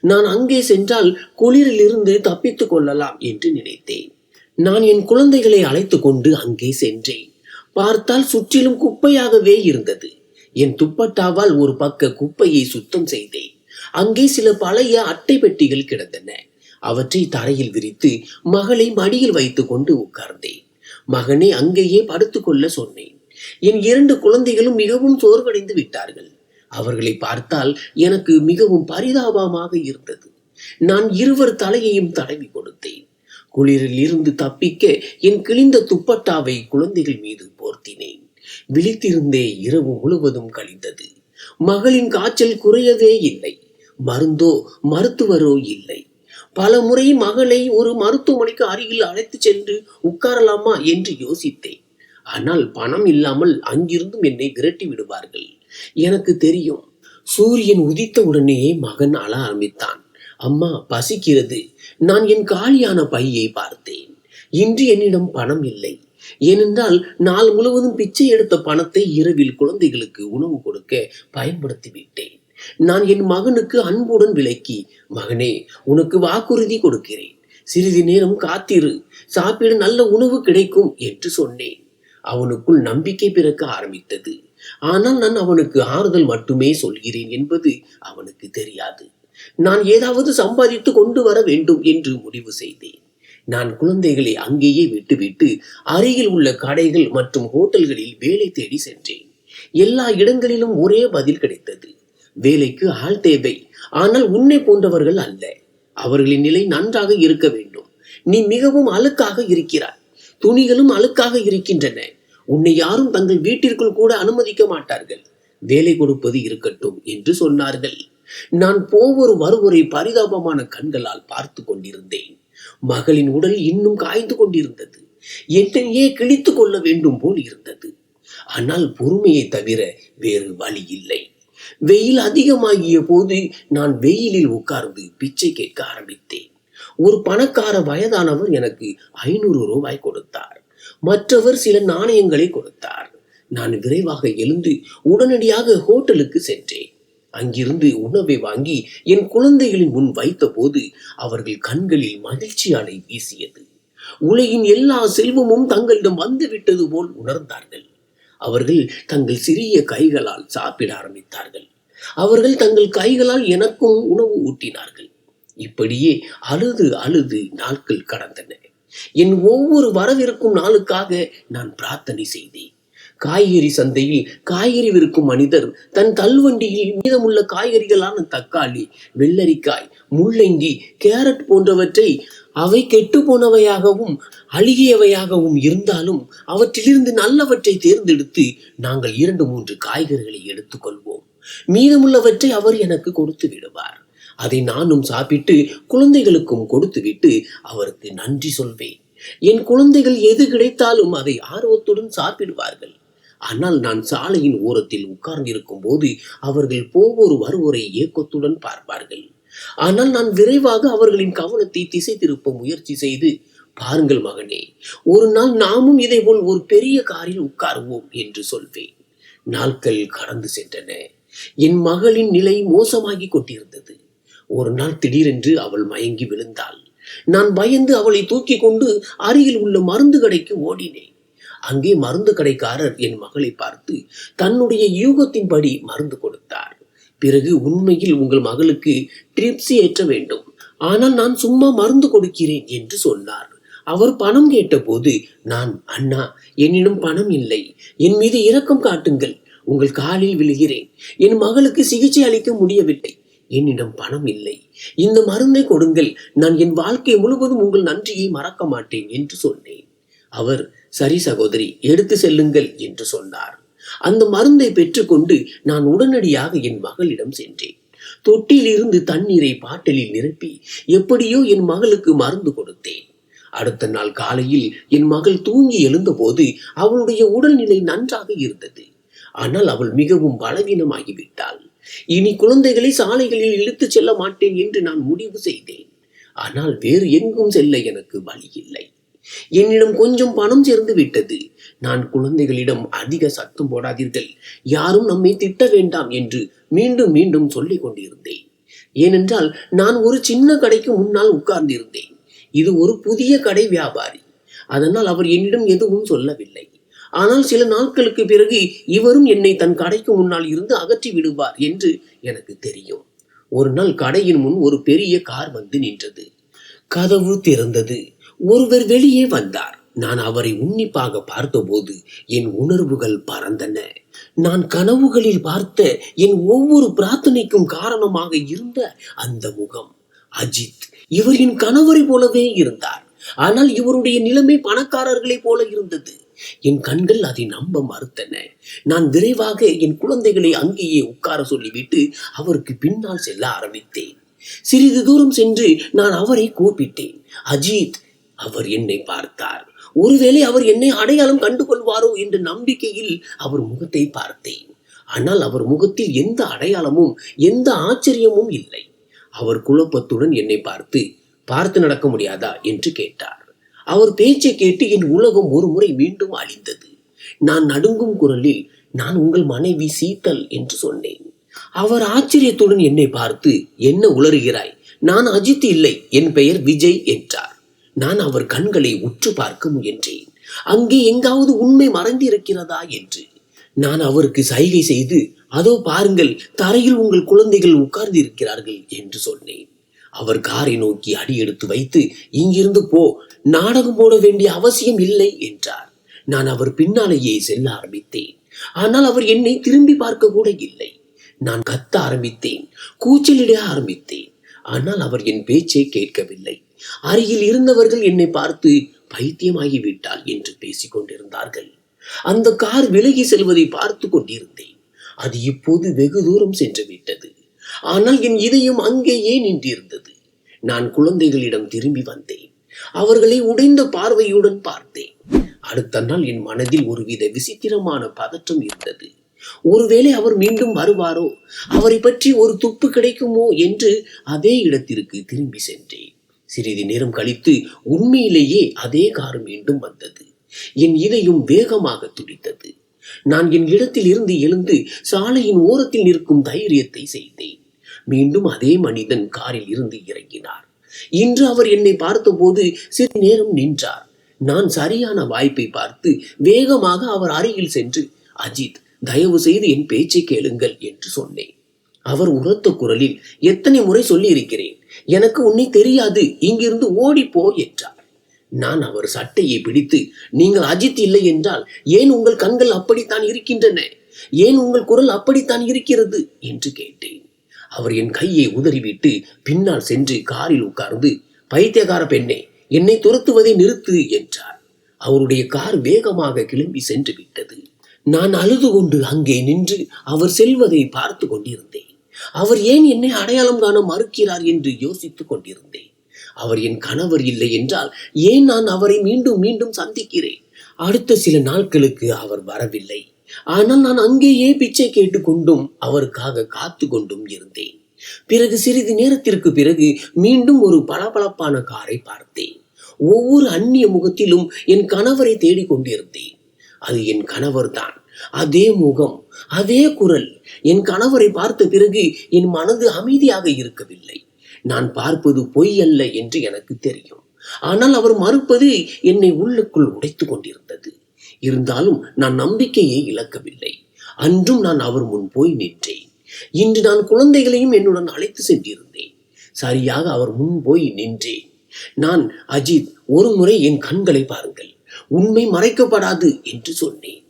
நான் அங்கே சென்றால் குளிரில் இருந்து தப்பித்துக் கொள்ளலாம் என்று நினைத்தேன். நான் என் குழந்தைகளை அழைத்து கொண்டு அங்கே சென்றேன். பார்த்தால் சுற்றிலும் குப்பையாகவே இருந்தது. என் துப்பட்டாவால் ஒரு பக்க குப்பையை சுத்தம் செய்தேன். அங்கே சில பழைய அட்டை பெட்டிகள் கிடந்தன. அவற்றை தரையில் விரித்து மகளை மடியில் வைத்துக் கொண்டு உட்கார்ந்தேன். மகனை அங்கேயே படுத்துக்கொள்ள சொன்னேன். என் 2 குழந்தைகளும் மிகவும் சோர்வடைந்து விட்டார்கள். அவர்களை பார்த்தால் எனக்கு மிகவும் பரிதாபமாக இருந்தது. நான் இருவர் தலையையும் தடவி கொடுத்தேன். குளிரில் இருந்து தப்பிக்க என் கிழிந்த துப்பட்டாவை குழந்தைகள் மீது போர்த்தினேன். விழித்திருந்தே இரவு முழுவதும் கழிந்தது. மகளின் காய்ச்சல் குறையவே இல்லை. மருந்தோ மருத்துவரோ இல்லை. பல முறை மகளை ஒரு மருத்துவமனைக்கு அருகில் அழைத்து சென்று உட்காரலாமா என்று யோசித்தேன். ஆனால் பணம் இல்லாமல் அங்கிருந்தும் என்னை விரட்டி விடுவார்கள். எனக்கு தெரியும். சூரியன் உதித்த உடனேயே மகன் அழ ஆரம்பித்தான். அம்மா, பசிக்கிறது. நான் என் காலியான பையை பார்த்தேன். இன்று என்னிடம் பணம் இல்லை. ஏனென்றால் நாள் முழுவதும் பிச்சை எடுத்த பணத்தை இரவில் குழந்தைகளுக்கு உணவு கொடுக்க பயன்படுத்தி விட்டேன். நான் என் மகனுக்கு அன்புடன் விளக்கி, மகனே, உனக்கு வாக்குறுதி கொடுக்கிறேன், சிறிது நேரம் காத்திரு, சாப்பிட நல்ல உணவு கிடைக்கும் என்று சொன்னேன். அவனுக்குள் நம்பிக்கை பிறக்க ஆரம்பித்தது. ஆனால் நான் அவனுக்கு ஆறுதல் மட்டுமே சொல்கிறேன் என்பது அவனுக்கு தெரியாது. நான் ஏதாவது சம்பாதித்து கொண்டு வர வேண்டும் என்று முடிவு செய்தேன். நான் குழந்தைகளை அங்கேயே விட்டுவிட்டு அருகில் உள்ள கடைகள் மற்றும் ஹோட்டல்களில் வேலை தேடி சென்றேன். எல்லா இடங்களிலும் ஒரே பதில் கிடைத்தது. வேலைக்கு ஆள் தேவை, ஆனால் உன்னை போன்றவர்கள் அல்ல. அவர்களின் நிலை நன்றாக இருக்க வேண்டும். நீ மிகவும் அழுக்காக இருக்கிறாய். துணிகளும் அழுக்காக இருக்கின்றன. உன்னை யாரும் தங்கள் வீட்டிற்குள் கூட அனுமதிக்க மாட்டார்கள். வேலை கொடுப்பது இருக்கட்டும் என்று சொன்னார்கள். நான் போவொரு வருவரை பரிதாபமான கண்களால் பார்த்து கொண்டிருந்தேன். மகளின் உடல் இன்னும் காய்ந்து கொண்டிருந்தது. என்னையே கிழித்து கொள்ள வேண்டும் போல் இருந்தது. ஆனால் பொறுமையை தவிர வேறு வழி இல்லை. வெயில் அதிகமாகிய போது நான் வெயிலில் உட்கார்ந்து பிச்சை கேட்க ஆரம்பித்தேன். ஒரு பணக்கார வயதானவர் எனக்கு 500 ரூபாய் கொடுத்தார். மற்றவர் சில நாணயங்களை கொடுத்தார். நான் விரைவாக எழுந்து உடனடியாக ஹோட்டலுக்கு சென்றேன். அங்கிருந்து உணவை வாங்கி என் குழந்தைகளின் முன் வைத்த போது அவர்கள் கண்களில் மகிழ்ச்சி அலை வீசியது. உலகின் எல்லா செல்வமும் தங்களிடம் வந்துவிட்டது போல் உணர்ந்தார்கள். அவர்கள் தங்கள் சிறிய கைகளால் சாப்பிட ஆரம்பித்தார்கள். அவர்கள் தங்கள் கைகளால் எனக்கும் உணவு ஊட்டினார்கள். இப்படியே அழுது அழுது நாட்கள் கடந்தன. என் ஒவ்வொரு வரவிருக்கும் நாளுக்காக நான் பிரார்த்தனை செய்தேன். காய்கறி சந்தையில் காய்கறி விற்கும் மனிதர் தன் தள்ளுவண்டியில் மீதமுள்ள காய்கறிகளான தக்காளி, வெள்ளரிக்காய், முள்ளங்கி, கேரட் போன்றவற்றை அவை கெட்டு போனவையாகவும் அழுகியவையாகவும் இருந்தாலும் அவற்றிலிருந்து நல்லவற்றை தேர்ந்தெடுத்து நாங்கள் 2-3 காய்கறிகளை எடுத்துக்கொள்வோம். மீதமுள்ளவற்றை அவர் எனக்கு கொடுத்து விடுவார். அதை நானும் சாப்பிட்டு குழந்தைகளுக்கும் கொடுத்துவிட்டு அவருக்கு நன்றி சொல்வேன். என் குழந்தைகள் எது கிடைத்தாலும் அதை ஆர்வத்துடன் சாப்பிடுவார்கள். ஆனால் நான் சாலையின் ஓரத்தில் உட்கார்ந்திருக்கும் போது அவர்கள் போவோர் வருவோரை ஏக்கத்துடன் பார்ப்பார்கள். ஆனால் நான் விரைவாக அவர்களின் கவனத்தை திசை திருப்ப முயற்சி செய்து, பாருங்கள் மகனே, ஒரு நாள் நாமும் இதை போல் ஒரு பெரிய காரில் உட்காருவோம் என்று சொல்வேன். நாட்கள் கடந்து சென்றன. என் மகளின் நிலை மோசமாகி கொண்டிருந்தது. ஒரு நாள் திடீரென்று அவள் மயங்கி விழுந்தாள். நான் பயந்து அவளை தூக்கி கொண்டு அருகில் உள்ள மருந்து கடைக்கு ஓடினேன். அங்கே மருந்து கடைக்காரர் என் மகளை பார்த்து தன்னுடைய யூகத்தின்படி மருந்து கொடுத்தார். பிறகு, உண்மையில் உங்கள் மகளுக்கு ட்ரிப்ஸ் ஏற்ற வேண்டும், ஆனால் நான் சும்மா மருந்து கொடுக்கிறேன் என்று சொன்னார். அவர் பணம் கேட்டபோது நான், அண்ணா, என்னிடம் பணம் இல்லை, என் மீது இரக்கம் காட்டுங்கள், உங்கள் காலில் விழுகிறேன், என் மகளுக்கு சிகிச்சை அளிக்க முடியவில்லை, என்னிடம் பணம் இல்லை, இந்த மருந்தை கொடுங்கள், நான் என் வாழ்க்கை முழுவதும் உங்கள் நன்றியை மறக்க மாட்டேன் என்று சொன்னேன். அவர், சரி சகோதரி, எடுத்து செல்லுங்கள் என்று சொன்னார். அந்த மருந்தை பெற்றுக்கொண்டு நான் உடனடியாக என் மகளிடம் சென்றேன். தொட்டியில் இருந்து தண்ணீரை பாட்டிலில் நிரப்பி எப்படியோ என் மகளுக்கு மருந்து கொடுத்தேன். அடுத்த நாள் காலையில் என் மகள் தூங்கி எழுந்தபோது அவளுடைய உடல்நிலை நன்றாக இருந்தது. ஆனால் அவள் மிகவும் பலவீனமாகிவிட்டாள். இனி குழந்தைகளை சாலைகளில் இழுத்துச் செல்ல மாட்டேன் என்று நான் முடிவு செய்தேன். ஆனால் வேறு எங்கும் செல்ல எனக்கு வழி இல்லை. என்னிடம் கொஞ்சம் பணம் சேர்ந்து விட்டது. நான் குழந்தைகளிடம் அதிக சத்தம் போடாதீர்கள், யாரும் நம்மை திட்ட வேண்டாம் என்று மீண்டும் மீண்டும் சொல்லிக் கொண்டிருந்தேன். ஏனென்றால் நான் ஒரு சின்ன கடைக்கு முன்னால் உட்கார்ந்திருந்தேன். இது ஒரு புதிய கடை வியாபாரி. அதனால் அவர் என்னிடம் எதுவும் சொல்லவில்லை. ஆனால் சில நாட்களுக்கு பிறகு இவரும் என்னை தன் கடைக்கு முன்னால் இருந்து அகற்றி விடுவார் என்று எனக்கு தெரியும். ஒரு நாள் கடையின் முன் ஒரு பெரிய கார் வந்து நின்றது. கதவு திறந்தது. ஒருவர் வெளியே வந்தார். நான் அவரை உன்னிப்பாக பார்த்தபோது என் உணர்வுகள் பறந்தன. நான் கனவுகளில் பார்த்த என் ஒவ்வொரு பிரார்த்தனைக்கும் காரணமாக இருந்த அந்த முகம் அஜித். இவர் என் கணவரை போலவே இருந்தார். ஆனால் இவருடைய நிலைமை பணக்காரர்களை போல இருந்தது. என் கண்கள் அதை நம்ப மறுத்தன. நான் விரைவாக என் குழந்தைகளை அங்கேயே உட்கார சொல்லிவிட்டு அவருக்கு பின்னால் செல்ல ஆரம்பித்தேன். சிறிது தூரம் சென்று நான் அவரை கூப்பிட்டேன். அஜித். அவர் என்னை பார்த்தார். ஒருவேளை அவர் என்னை அடையாளம் கண்டு கொள்வாரோ என்ற நம்பிக்கையில் அவர் முகத்தை பார்த்தேன். ஆனால் அவர் முகத்தில் எந்த அடையாளமும் எந்த ஆச்சரியமும் இல்லை. அவர் குழப்பத்துடன் என்னை பார்த்து நடக்க முடியாதா என்று கேட்டார். அவர் பேச்சை கேட்டு என் உலகம் ஒரு முறை மீண்டும் அழிந்தது. நான் நடுங்கும் குரலில், நான் உங்கள் மனைவி சீதல் என்று சொன்னேன். அவர் ஆச்சரியத்துடன் என்னை பார்த்து, என்ன உளறுகிறாய்? நான் அஜித் இல்லை, என் பெயர் விஜய் என்றார். நான் அவர் கண்களை உற்று பார்க்க முயன்றேன். அங்கே எங்காவது உண்மை மறைந்திருக்கிறதா என்று. நான் அவருக்கு சைகை செய்து, அதோ பாருங்கள், தரையில் உங்கள் குழந்தைகள் உட்கார்ந்து இருக்கிறார்கள் என்று சொன்னேன். அவர் காரை நோக்கி அடி எடுத்து வைத்து, இங்கிருந்து போ, நாடகம் போட வேண்டிய அவசியம் இல்லை என்றார். நான் அவர் பின்னாலேயே செல்ல ஆரம்பித்தேன். ஆனால் அவர் என்னை திரும்பி பார்க்க கூட இல்லை. நான் கத்த ஆரம்பித்தேன், கூச்சலிட ஆரம்பித்தேன். ஆனால் அவர் என் பேச்சை கேட்கவில்லை. அருகில் இருந்தவர்கள் என்னை பார்த்து, பைத்தியமாகிவிட்டாள் என்று பேசிக் கொண்டிருந்தார்கள். அந்த கார் விலகி செல்வதை பார்த்து கொண்டிருந்தேன். அது இப்போது வெகு தூரம் சென்று விட்டது. ஆனால் என் இதயம் அங்கேயே நின்றிருந்தது. நான் குழந்தைகளிடம் திரும்பி வந்தேன். அவர்களை உடைந்த பார்வையுடன் பார்த்தேன். அடுத்த நாள் என் மனதில் ஒருவித விசித்திரமான பதற்றம் இருந்தது. ஒருவேளை அவர் மீண்டும் வருவாரோ, அவரை பற்றி ஒரு துப்பு கிடைக்குமோ என்று அதே இடத்திற்கு திரும்பி சென்றேன். சிறிது நேரம் கழித்து உண்மையிலேயே அதே கார் மீண்டும் வந்தது. என் இதயம் வேகமாக துடித்தது. நான் என் இடத்தில் இருந்து எழுந்து சாலையின் ஓரத்தில் நிற்கும் தைரியத்தை செய்தேன். மீண்டும் அதே மனிதன் காரில் இருந்து இறங்கினார். இன்று அவர் என்னை பார்த்தபோது சிறிது நேரம் நின்றார். நான் சரியான வாய்ப்பை பார்த்து வேகமாக அவர் அருகில் சென்று, அஜித், தயவு செய்து என் பேச்சை கேளுங்கள் என்று சொன்னேன். அவர் உரத்த குரலில், எத்தனை முறை சொல்லி இருக்கிறேன், எனக்கு உன்னை தெரியாது, இங்கிருந்து ஓடிப்போ என்றார். நான் அவர் சட்டையை பிடித்து, நீங்கள் அஜித் இல்லை என்றால் ஏன் உங்கள் கண்கள் அப்படித்தான் இருக்கின்றன, ஏன் உங்கள் குரல் அப்படித்தான் இருக்கிறது என்று கேட்டேன். அவர் என் கையை உதறிவிட்டு பின்னால் சென்று காரில் உட்கார்ந்து, பைத்தியக்கார பெண்ணே, என்னை துரத்துவதை நிறுத்து என்றார். அவருடைய கார் வேகமாக கிளம்பி சென்று விட்டது. நான் அழுது கொண்டு அங்கே நின்று அவர் செல்வதை பார்த்து கொண்டிருந்தேன். அவர் ஏன் என்னை அடையாளம் காண மறுக்கிறார் என்று யோசித்துக் கொண்டிருந்தேன். அவர் என் கணவர் இல்லை என்றால் ஏன் நான் அவரை மீண்டும் மீண்டும் சந்திக்கிறேன்? அடுத்த சில நாட்களுக்கு அவர் வரவில்லை. ஆனால் நான் அங்கேயே பிச்சை கேட்டுக்கொண்டும் அவருக்காக காத்து கொண்டும் இருந்தேன். பிறகு சிறிது நேரத்திற்கு பிறகு மீண்டும் ஒரு பளபளப்பான காரை பார்த்தேன். ஒவ்வொரு அந்நிய முகத்திலும் என் கணவரை தேடிக்கொண்டிருந்தேன். அது என் கணவர் தான். அதே முகம், அதே குரல். என் கணவரை பார்த்த பிறகு என் மனது அமைதியாக இருக்கவில்லை. நான் பார்ப்பது பொய் அல்ல என்று எனக்கு தெரியும். ஆனால் அவர் மறுப்பது என்னை உள்ளுக்குள் உடைத்து கொண்டிருந்தது. இருந்தாலும் நான் நம்பிக்கையை இழக்கவில்லை. அன்றும் நான் அவர் முன் போய் நின்றேன். இன்று நான் குழந்தைகளையும் என்னுடன் அழைத்து சென்றிருந்தேன். சரியாக அவர் முன் போய் நின்றேன். நான், அஜித், ஒரு முறை என் கண்களை பாருங்கள், உண்மை மறைக்கப்படாது என்று சொன்னேன்.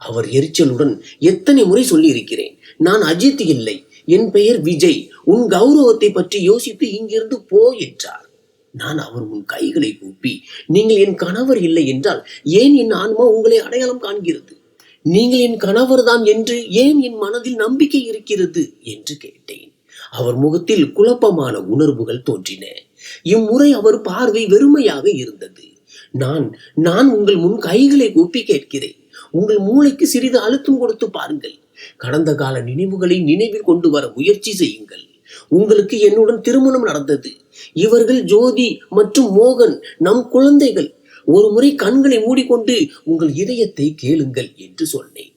அவர் எரிச்சலுடன், எத்தனை முறை சொல்லியிருக்கிறேன், நான் அஜித் இல்லை, என் பெயர் விஜய், உன் கௌரவத்தை பற்றி யோசித்து இங்கிருந்து போ என்றார். நான் அவர் முன் கைகளை கூப்பி, நீங்கள் என் கணவர் இல்லை என்றால் ஏன் என் ஆன்மா உங்களை அடையாளம் காண்கிறது? நீங்கள் என் கணவர் தான் என்று ஏன் என் மனதில் நம்பிக்கை இருக்கிறது என்று கேட்டேன். அவர் முகத்தில் குழப்பமான உணர்வுகள் தோன்றின. இம்முறை அவர் பார்வை வெறுமையாக இருந்தது. நான் உங்கள் முன் கைகளை கூப்பி கேட்கிறேன். உங்கள் மூளைக்கு சிறிது அழுத்தம் கொடுத்து பாருங்கள். கடந்த கால நினைவுகளை நினைவில் கொண்டு வர முயற்சி செய்யுங்கள். உங்களுக்கு என்னுடன் திருமணம் நடந்தது. இவர்கள் ஜோதி மற்றும் மோகன், நம் குழந்தைகள். ஒரு முறை கண்களை மூடிக்கொண்டு உங்கள் இதயத்தை கேளுங்கள் என்று சொன்னேன்.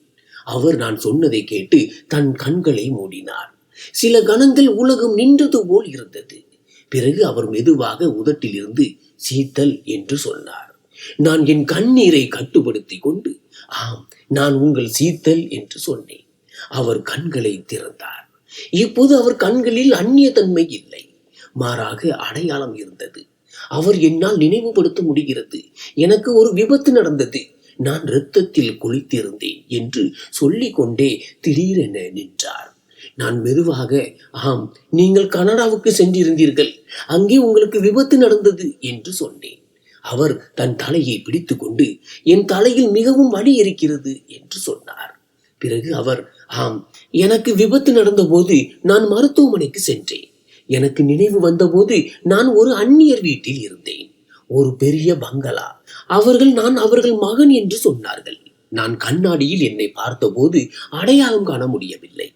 அவர் நான் சொன்னதை கேட்டு தன் கண்களை மூடினார். சில கணங்கள் உலகம் நின்றது போல் இருந்தது. பிறகு அவர் மெதுவாக உதட்டிலிருந்து சீத்தல் என்று சொன்னார். நான் என் கண்ணீரை கட்டுப்படுத்தி கொண்டு, ஆம், நான் உங்கள் சீத்தல் என்று சொன்னேன். அவர் கண்களை திறந்தார். இப்போது அவர் கண்களில் அந்நியத்தன்மை இல்லை, மாறாக அடையாளம் இருந்தது. அவர் என்னால் நினைவுபடுத்த முடிகிறது. எனக்கு ஒரு விபத்து நடந்தது, நான் இரத்தத்தில் குளித்திருந்தேன் என்று சொல்லிக் கொண்டே திடீரென நின்றார். நான் மெதுவாக, ஆம், நீங்கள் கனடாவுக்கு சென்றிருந்தீர்கள், அங்கே உங்களுக்கு விபத்து நடந்தது என்று சொன்னேன். அவர் தன் தலையை பிடித்து கொண்டு, என் தலையில் மிகவும் வலி இருக்கிறது என்று சொன்னார். பிறகு அவர், ஆம், எனக்கு விபத்து நடந்த போது நான் மருத்துவமனைக்கு சென்றேன். எனக்கு நினைவு வந்தபோது நான் ஒரு அந்நியர் வீட்டில் இருந்தேன். ஒரு பெரிய பங்களா. நான் அவர்கள் மகன் என்று சொன்னார்கள். நான் கண்ணாடியில் என்னை பார்த்தபோது அடையாளம் காண முடியவில்லை.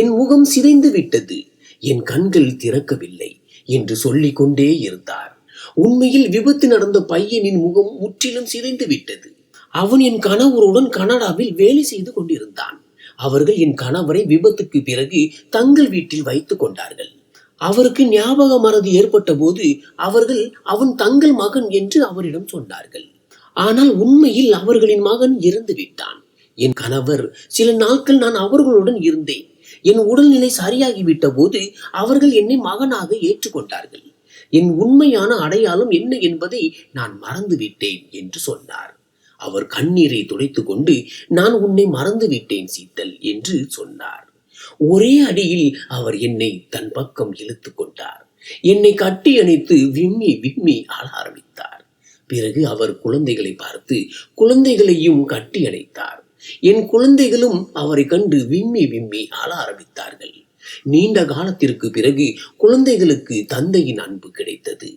என் முகம் சிதைந்து விட்டது, என் கண்கள் திறக்கவில்லை என்று சொல்லிக் கொண்டே இருந்தார். உண்மையில் விபத்து நடந்த பையனின் முகம் முற்றிலும் சிதைந்து விட்டது. அவன் என் கணவருடன் கனடாவில் வேலை செய்து கொண்டிருந்தான். அவர்கள் என் கணவரை விபத்துக்கு பிறகு தங்கள் வீட்டில் வைத்துக் கொண்டார்கள். அவருக்கு ஞாபக மறதி ஏற்பட்ட போது அவன் தங்கள் மகன் என்று அவரிடம் சொன்னார்கள். ஆனால் உண்மையில் அவர்களின் மகன் இறந்து விட்டான். என் கணவர் சில நாட்கள் நான் அவர்களுடன் இருந்தேன். என் உடல்நிலை சரியாகிவிட்ட போது அவர்கள் என்னை மகனாக ஏற்றுக்கொண்டார்கள். என் உண்மையான அடையாளம் என்ன என்பதை நான் மறந்துவிட்டேன் என்று சொன்னார். அவர் கண்ணீரை துடைத்துக் கொண்டு, நான் உன்னை மறந்து விட்டேன் சீத்தல் என்று சொன்னார். ஒரே அடியில் அவர் என்னை தன் பக்கம் இழுத்து கொண்டார். என்னை கட்டி அணைத்து விம்மி விம்மி அழ ஆரம்பித்தார். பிறகு அவர் குழந்தைகளை பார்த்து குழந்தைகளையும் கட்டி அணைத்தார். என் குழந்தைகளும் அவரை கண்டு விம்மி விம்மி அழ ஆரம்பித்தார்கள். நீண்ட காலத்திற்கு பிறகு குழந்தைகளுக்கு தந்தையின் அன்பு கிடைத்தது.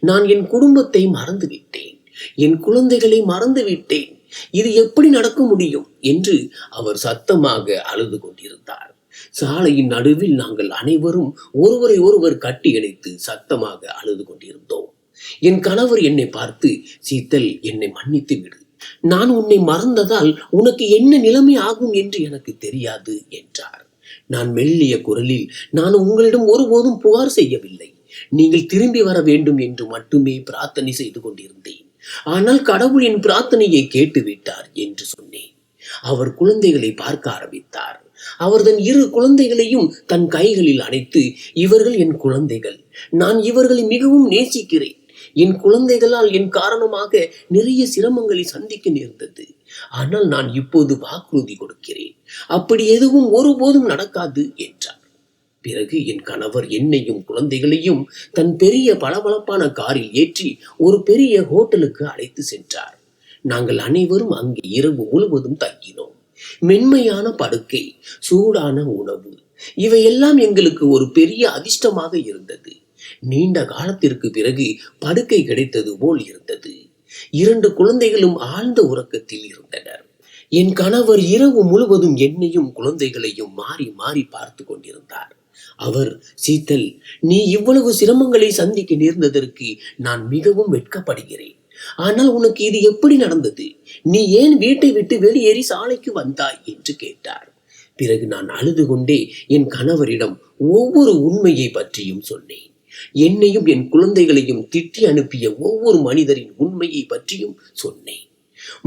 நான் என் குடும்பத்தை மறந்துவிட்டேன், என் குழந்தைகளை மறந்துவிட்டேன். இது எப்படி நடக்க முடியும் என்று அவர் சத்தமாக அழுது கொண்டிருந்தார். சாலையின் நடுவில் நாங்கள் அனைவரும் ஒருவரை ஒருவர் கட்டி அணைத்து சத்தமாக அழுது கொண்டிருந்தோம். என் கணவர் என்னை பார்த்து, சீத்தல், என்னை மன்னித்து விடு. நான் உன்னை மறந்ததால் உனக்கு என்ன நிலைமை ஆகும் என்று எனக்கு தெரியாது என்றார். நான் மெல்லிய குரலில், நான் உங்களிடம் ஒருபோதும் புகார் செய்யவில்லை. நீங்கள் திரும்பி வர வேண்டும் என்று மட்டுமே பிரார்த்தனை செய்து கொண்டிருந்தேன். ஆனால் கடவுள் என் பிரார்த்தனையை கேட்டுவிட்டார் என்று சொன்னேன். அவர் குழந்தைகளை பார்க்க ஆரம்பித்தார். அவர் தன் 2 குழந்தைகளையும் தன் கைகளில் அணைத்து, இவர்கள் என் குழந்தைகள், நான் இவர்களை மிகவும் நேசிக்கிறேன். என் குழந்தைகளால் என் காரணமாக நிறைய சிரமங்களை சந்திக்க நேர்ந்தது. ஆனால் நான் இப்போது வாக்குறுதி கொடுக்கிறேன், அப்படி எதுவும் ஒருபோதும் நடக்காது என்றார். பிறகு என் கணவர் என்னையும் குழந்தைகளையும் தன் பெரிய பளபளப்பான காரில் ஏற்றி ஒரு பெரிய ஹோட்டலுக்கு அழைத்து சென்றார். நாங்கள் அனைவரும் அங்கே இரவு முழுவதும் தங்கினோம். மென்மையான படுக்கை, சூடான உணவு, இவையெல்லாம் எங்களுக்கு ஒரு பெரிய அதிர்ஷ்டமாக இருந்தது. நீண்ட காலத்திற்கு பிறகு படுக்கை கிடைத்தது போல் இருந்தது. 2 குழந்தைகளும் ஆழ்ந்த உறக்கத்தில் இருந்தனர். என் கணவர் இரவு முழுவதும் என்னையும் குழந்தைகளையும் மாறி மாறி பார்த்து கொண்டிருந்தார். அவர், சீத்தல், நீ இவ்வளவு சிரமங்களை சந்திக்க நேர்ந்ததற்கு நான் மிகவும் வெட்கப்படுகிறேன். ஆனால் உனக்கு இது எப்படி நடந்தது? நீ ஏன் வீட்டை விட்டு வெளியேறி சாலைக்கு வந்தாய் என்று கேட்டார். பிறகு நான் அழுது கொண்டே என் கணவரிடம் ஒவ்வொரு உண்மையை பற்றியும் சொன்னேன். என்னையும் என் குழந்தைகளையும் திட்டி அனுப்பிய ஒவ்வொரு மனிதரின் உண்மையை பற்றியும் சொன்னேன்.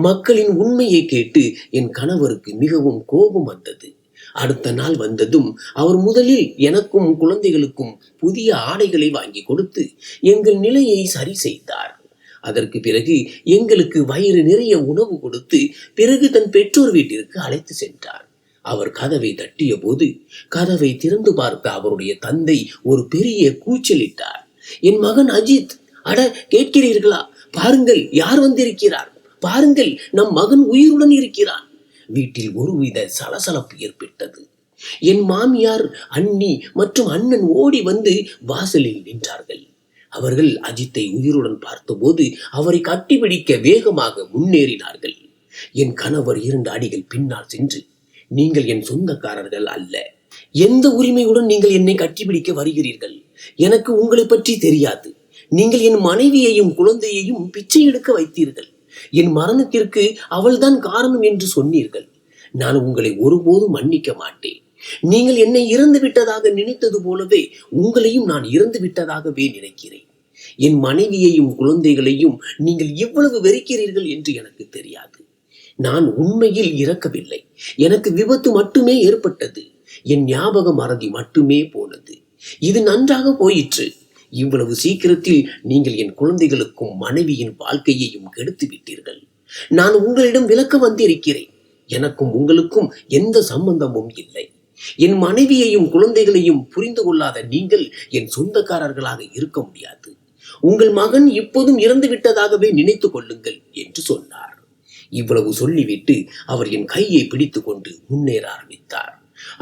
மக்களின் உண்மையை கேட்டு என் கணவருக்கு மிகவும் கோபம் வந்தது. அடுத்த நாள் வந்ததும் அவர் முதலில் எனக்கும் குழந்தைகளுக்கும் புதிய ஆடைகளை வாங்கி கொடுத்து எங்கள் நிலையை சரி செய்தார். அதற்கு பிறகு எங்களுக்கு வயிறு நிறைய உணவு கொடுத்து பிறகு தன் பெற்றோர் வீட்டிற்கு அழைத்து சென்றார். அவர் கதவை தட்டிய போது கதவை திறந்து பார்த்த அவருடைய தந்தை ஒரு பெரிய கூச்சலிட்டார். என் மகன் அஜித், அட கேட்கிறீர்களா? பாருங்கள், யார் வந்திருக்கிறார், பாருங்கள், நம் மகன் உயிருடன் இருக்கிறான். வீட்டில் ஒருவித சலசலப்பு ஏற்பட்டது. என் மாமியார், அண்ணி மற்றும் அண்ணன் ஓடி வந்து வாசலில் நின்றார்கள். அவர்கள் அஜித்தை உயிருடன் பார்த்தபோது அவரை கட்டிப்பிடிக்க வேகமாக முன்னேறினார்கள். என் கணவர் 2 அடிகள் பின்னால் சென்று, நீங்கள் என் சொந்தக்காரர்கள் அல்ல. எந்த உரிமையுடன் நீங்கள் என்னை கட்டிப்பிடிக்க வருகிறீர்கள்? எனக்கு உங்களை பற்றி தெரியாது. நீங்கள் என் மனைவியையும் குழந்தையையும் பிச்சை எடுக்க வைத்தீர்கள். என் மரணத்திற்கு அவள்தான் காரணம் என்று சொன்னீர்கள். நான் உங்களை ஒருபோதும் மன்னிக்க மாட்டேன். நீங்கள் என்னை இறந்து விட்டதாக நினைத்தது போலவே உங்களையும் நான் இறந்து விட்டதாகவே நினைக்கிறேன். என் மனைவியையும் குழந்தைகளையும் நீங்கள் எவ்வளவு வெறுக்கிறீர்கள் என்று எனக்கு தெரியாது. நான் உண்மையில் இறக்கவில்லை. எனக்கு விபத்து மட்டுமே ஏற்பட்டது. என் ஞாபக மறதி மட்டுமே போனது. இது நன்றாக போயிற்று. இவ்வளவு சீக்கிரத்தில் நீங்கள் என் குழந்தைகளுக்கும் மனைவியின் வாழ்க்கையையும் கெடுத்து விட்டீர்கள். நான் உங்களிடம் விளக்க வந்திருக்கிறேன். எனக்கும் உங்களுக்கும் எந்த சம்பந்தமும் இல்லை. என் மனைவியையும் குழந்தைகளையும் புரிந்து கொள்ளாத நீங்கள் என் சொந்தக்காரர்களாக இருக்க முடியாது. உங்கள் மகன் இப்போதும் இறந்து விட்டதாகவே நினைத்துக் கொள்ளுங்கள் என்று சொன்னார். இவ்வளவு சொல்லிவிட்டு அவர் என் கையை பிடித்து கொண்டு முன்னேற ஆரம்பித்தார்.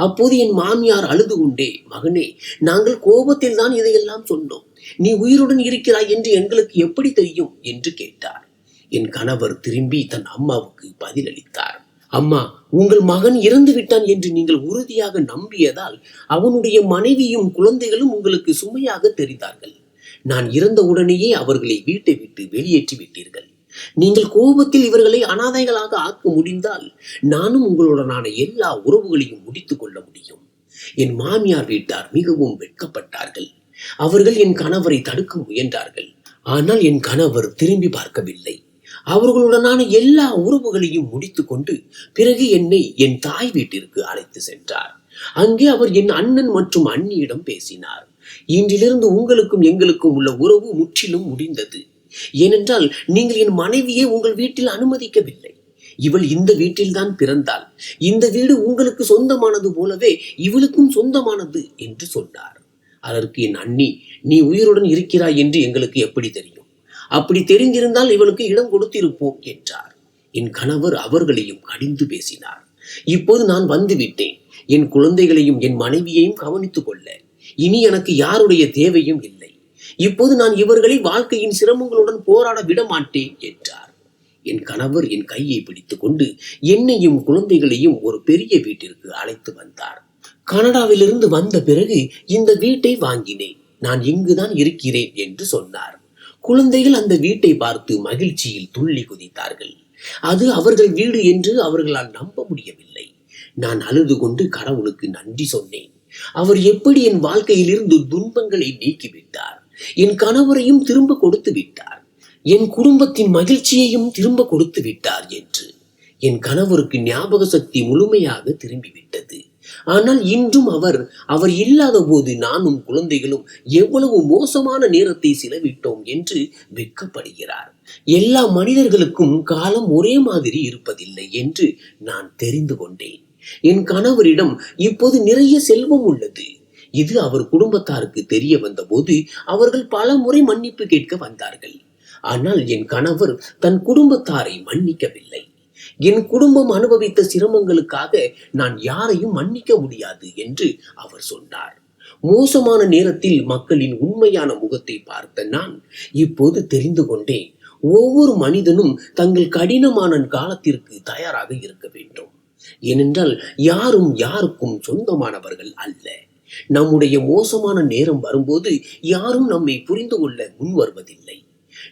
அப்போது என் மாமியார் அழுது கொண்டே, மகனே, நாங்கள் கோபத்தில் தான் இதையெல்லாம் சொன்னோம். நீ உயிருடன் இருக்கிறாய் என்று எங்களுக்கு எப்படி தெரியும் என்று கேட்டார். என் கணவர் திரும்பி தன் அம்மாவுக்கு பதிலளித்தார். அம்மா, உங்கள் மகன் இறந்து விட்டான் என்று நீங்கள் உறுதியாக நம்பியதால் அவனுடைய மனைவியும் குழந்தைகளும் உங்களுக்கு சுமையாக தெரிந்தார்கள். நான் இறந்த உடனேயே அவர்களை வீட்டை விட்டு வெளியேற்றி விட்டீர்கள். நீங்கள் கோபத்தில் இவர்களை அனாதைகளாக ஆக்க முடிந்தால் நானும் உங்களுடனான எல்லா உறவுகளையும் முடித்துக் கொள்ள முடியும். என் மாமியார் வீட்டார் மிகவும் வெட்கப்பட்டார்கள். அவர்கள் என் கணவரை தடுக்க முயன்றார்கள். ஆனால் என் கணவர் திரும்பி பார்க்கவில்லை. அவர்களுடனான எல்லா உறவுகளையும் முடித்து கொண்டு பிறகு என்னை என் தாய் வீட்டிற்கு அழைத்து சென்றார். அங்கே அவர் என் அண்ணன் மற்றும் அண்ணியிடம் பேசினார். இன்றிலிருந்து உங்களுக்கும் எங்களுக்கும் உள்ள உறவு முற்றிலும் முடிந்தது. ஏனென்றால் நீங்கள் என் மனைவியை உங்கள் வீட்டில் அனுமதிக்கவில்லை. இவள் இந்த வீட்டில்தான் பிறந்தாள். இந்த வீடு உங்களுக்கு சொந்தமானது போலவே இவளுக்கும் சொந்தமானது என்று சொன்னார். அதற்கு என் அண்ணி, நீ உயிருடன் இருக்கிறாய் என்று எங்களுக்கு எப்படி தெரியும்? அப்படி தெரிந்திருந்தால் இவளுக்கு இடம் கொடுத்திருப்போம் என்றார். என் கணவர் அவர்களையும் கடிந்து பேசினார். இப்போது நான் வந்து விட்டேன். என் குழந்தைகளையும் என் மனைவியையும் கவனித்துக் கொள்ள இனி எனக்கு யாருடைய தேவையும் இல்லை. இப்போது நான் இவர்களை வாழ்க்கையின் சிரமங்களுடன் போராட விட மாட்டேன் என்றார். என் கணவர் என் கையை பிடித்துக் கொண்டு என்னையும் குழந்தைகளையும் ஒரு பெரிய வீட்டிற்கு அழைத்து வந்தார். கனடாவிலிருந்து வந்த பிறகு இந்த வீட்டை வாங்கினேன். நான் இங்குதான் இருக்கிறேன் என்று சொன்னார். குழந்தைகள் அந்த வீட்டை பார்த்து மகிழ்ச்சியில் துள்ளி குதித்தார்கள். அது அவர்கள் வீடு என்று அவர்களால் நம்ப முடியவில்லை. நான் அழுது கொண்டு கடவுளுக்கு நன்றி சொன்னேன். அவர் எப்படி என் வாழ்க்கையில் இருந்து துன்பங்களை நீக்கிவிட்டார், என் கணவரையும் திரும்ப கொடுத்து விட்டார், என் குடும்பத்தின் மகிழ்ச்சியையும் திரும்ப கொடுத்து விட்டார் என்று. என் கணவருக்கு ஞாபக சக்தி முழுமையாக திரும்பிவிட்டது. ஆனால் இன்றும் அவர் இல்லாத போது நானும் குழந்தைகளும் எவ்வளவு மோசமான நேரத்தை செலவிட்டோம் என்று வெட்கப்படுகிறார். எல்லா மனிதர்களுக்கும் காலம் ஒரே மாதிரி இருப்பதில்லை என்று நான் தெரிந்து கொண்டேன். என் கணவரிடம் இப்போது நிறைய செல்வம் உள்ளது. இது அவர் குடும்பத்தாருக்கு தெரிய வந்தபோது அவர்கள் பல முறை மன்னிப்பு கேட்க வந்தார்கள். ஆனால் என் கணவர் தன் குடும்பத்தாரை மன்னிக்கவில்லை. என் குடும்பம் அனுபவித்த சிரமங்களுக்காக நான் யாரையும் மன்னிக்க முடியாது என்று அவர் சொன்னார். மோசமான நேரத்தில் மக்களின் உண்மையான முகத்தை பார்த்த நான் இப்போது தெரிந்து கொண்டேன். ஒவ்வொரு மனிதனும் தங்கள் கடினமான காலத்திற்கு தயாராக இருக்க வேண்டும். ஏனென்றால் யாரும் யாருக்கும் சொந்தமானவர்கள் அல்ல. நம்முடைய மோசமான நேரம் வரும்போது யாரும் நம்மை புரிந்து கொள்ள முன் வருவதில்லை.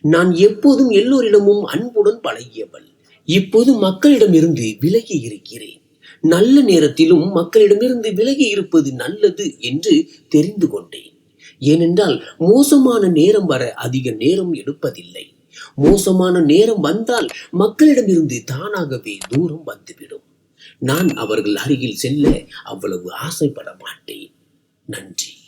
நான் எப்போதும் எல்லோரிடமும் அன்புடன் பழகியவள். இப்போது மக்களிடமிருந்து விலகி இருக்கிறேன். நல்ல நேரத்திலும் மக்களிடமிருந்து விலகி இருப்பது நல்லது என்று தெரிந்து கொண்டேன். ஏனென்றால் மோசமான நேரம் வர அதிக நேரம் எடுப்பதில்லை. மோசமான நேரம் வந்தால் மக்களிடமிருந்து தானாகவே தூரம் வந்துவிடும். நான் அவர்கள் அருகில் செல்ல அவ்வளவு ஆசைப்பட மாட்டேன். நன்றி.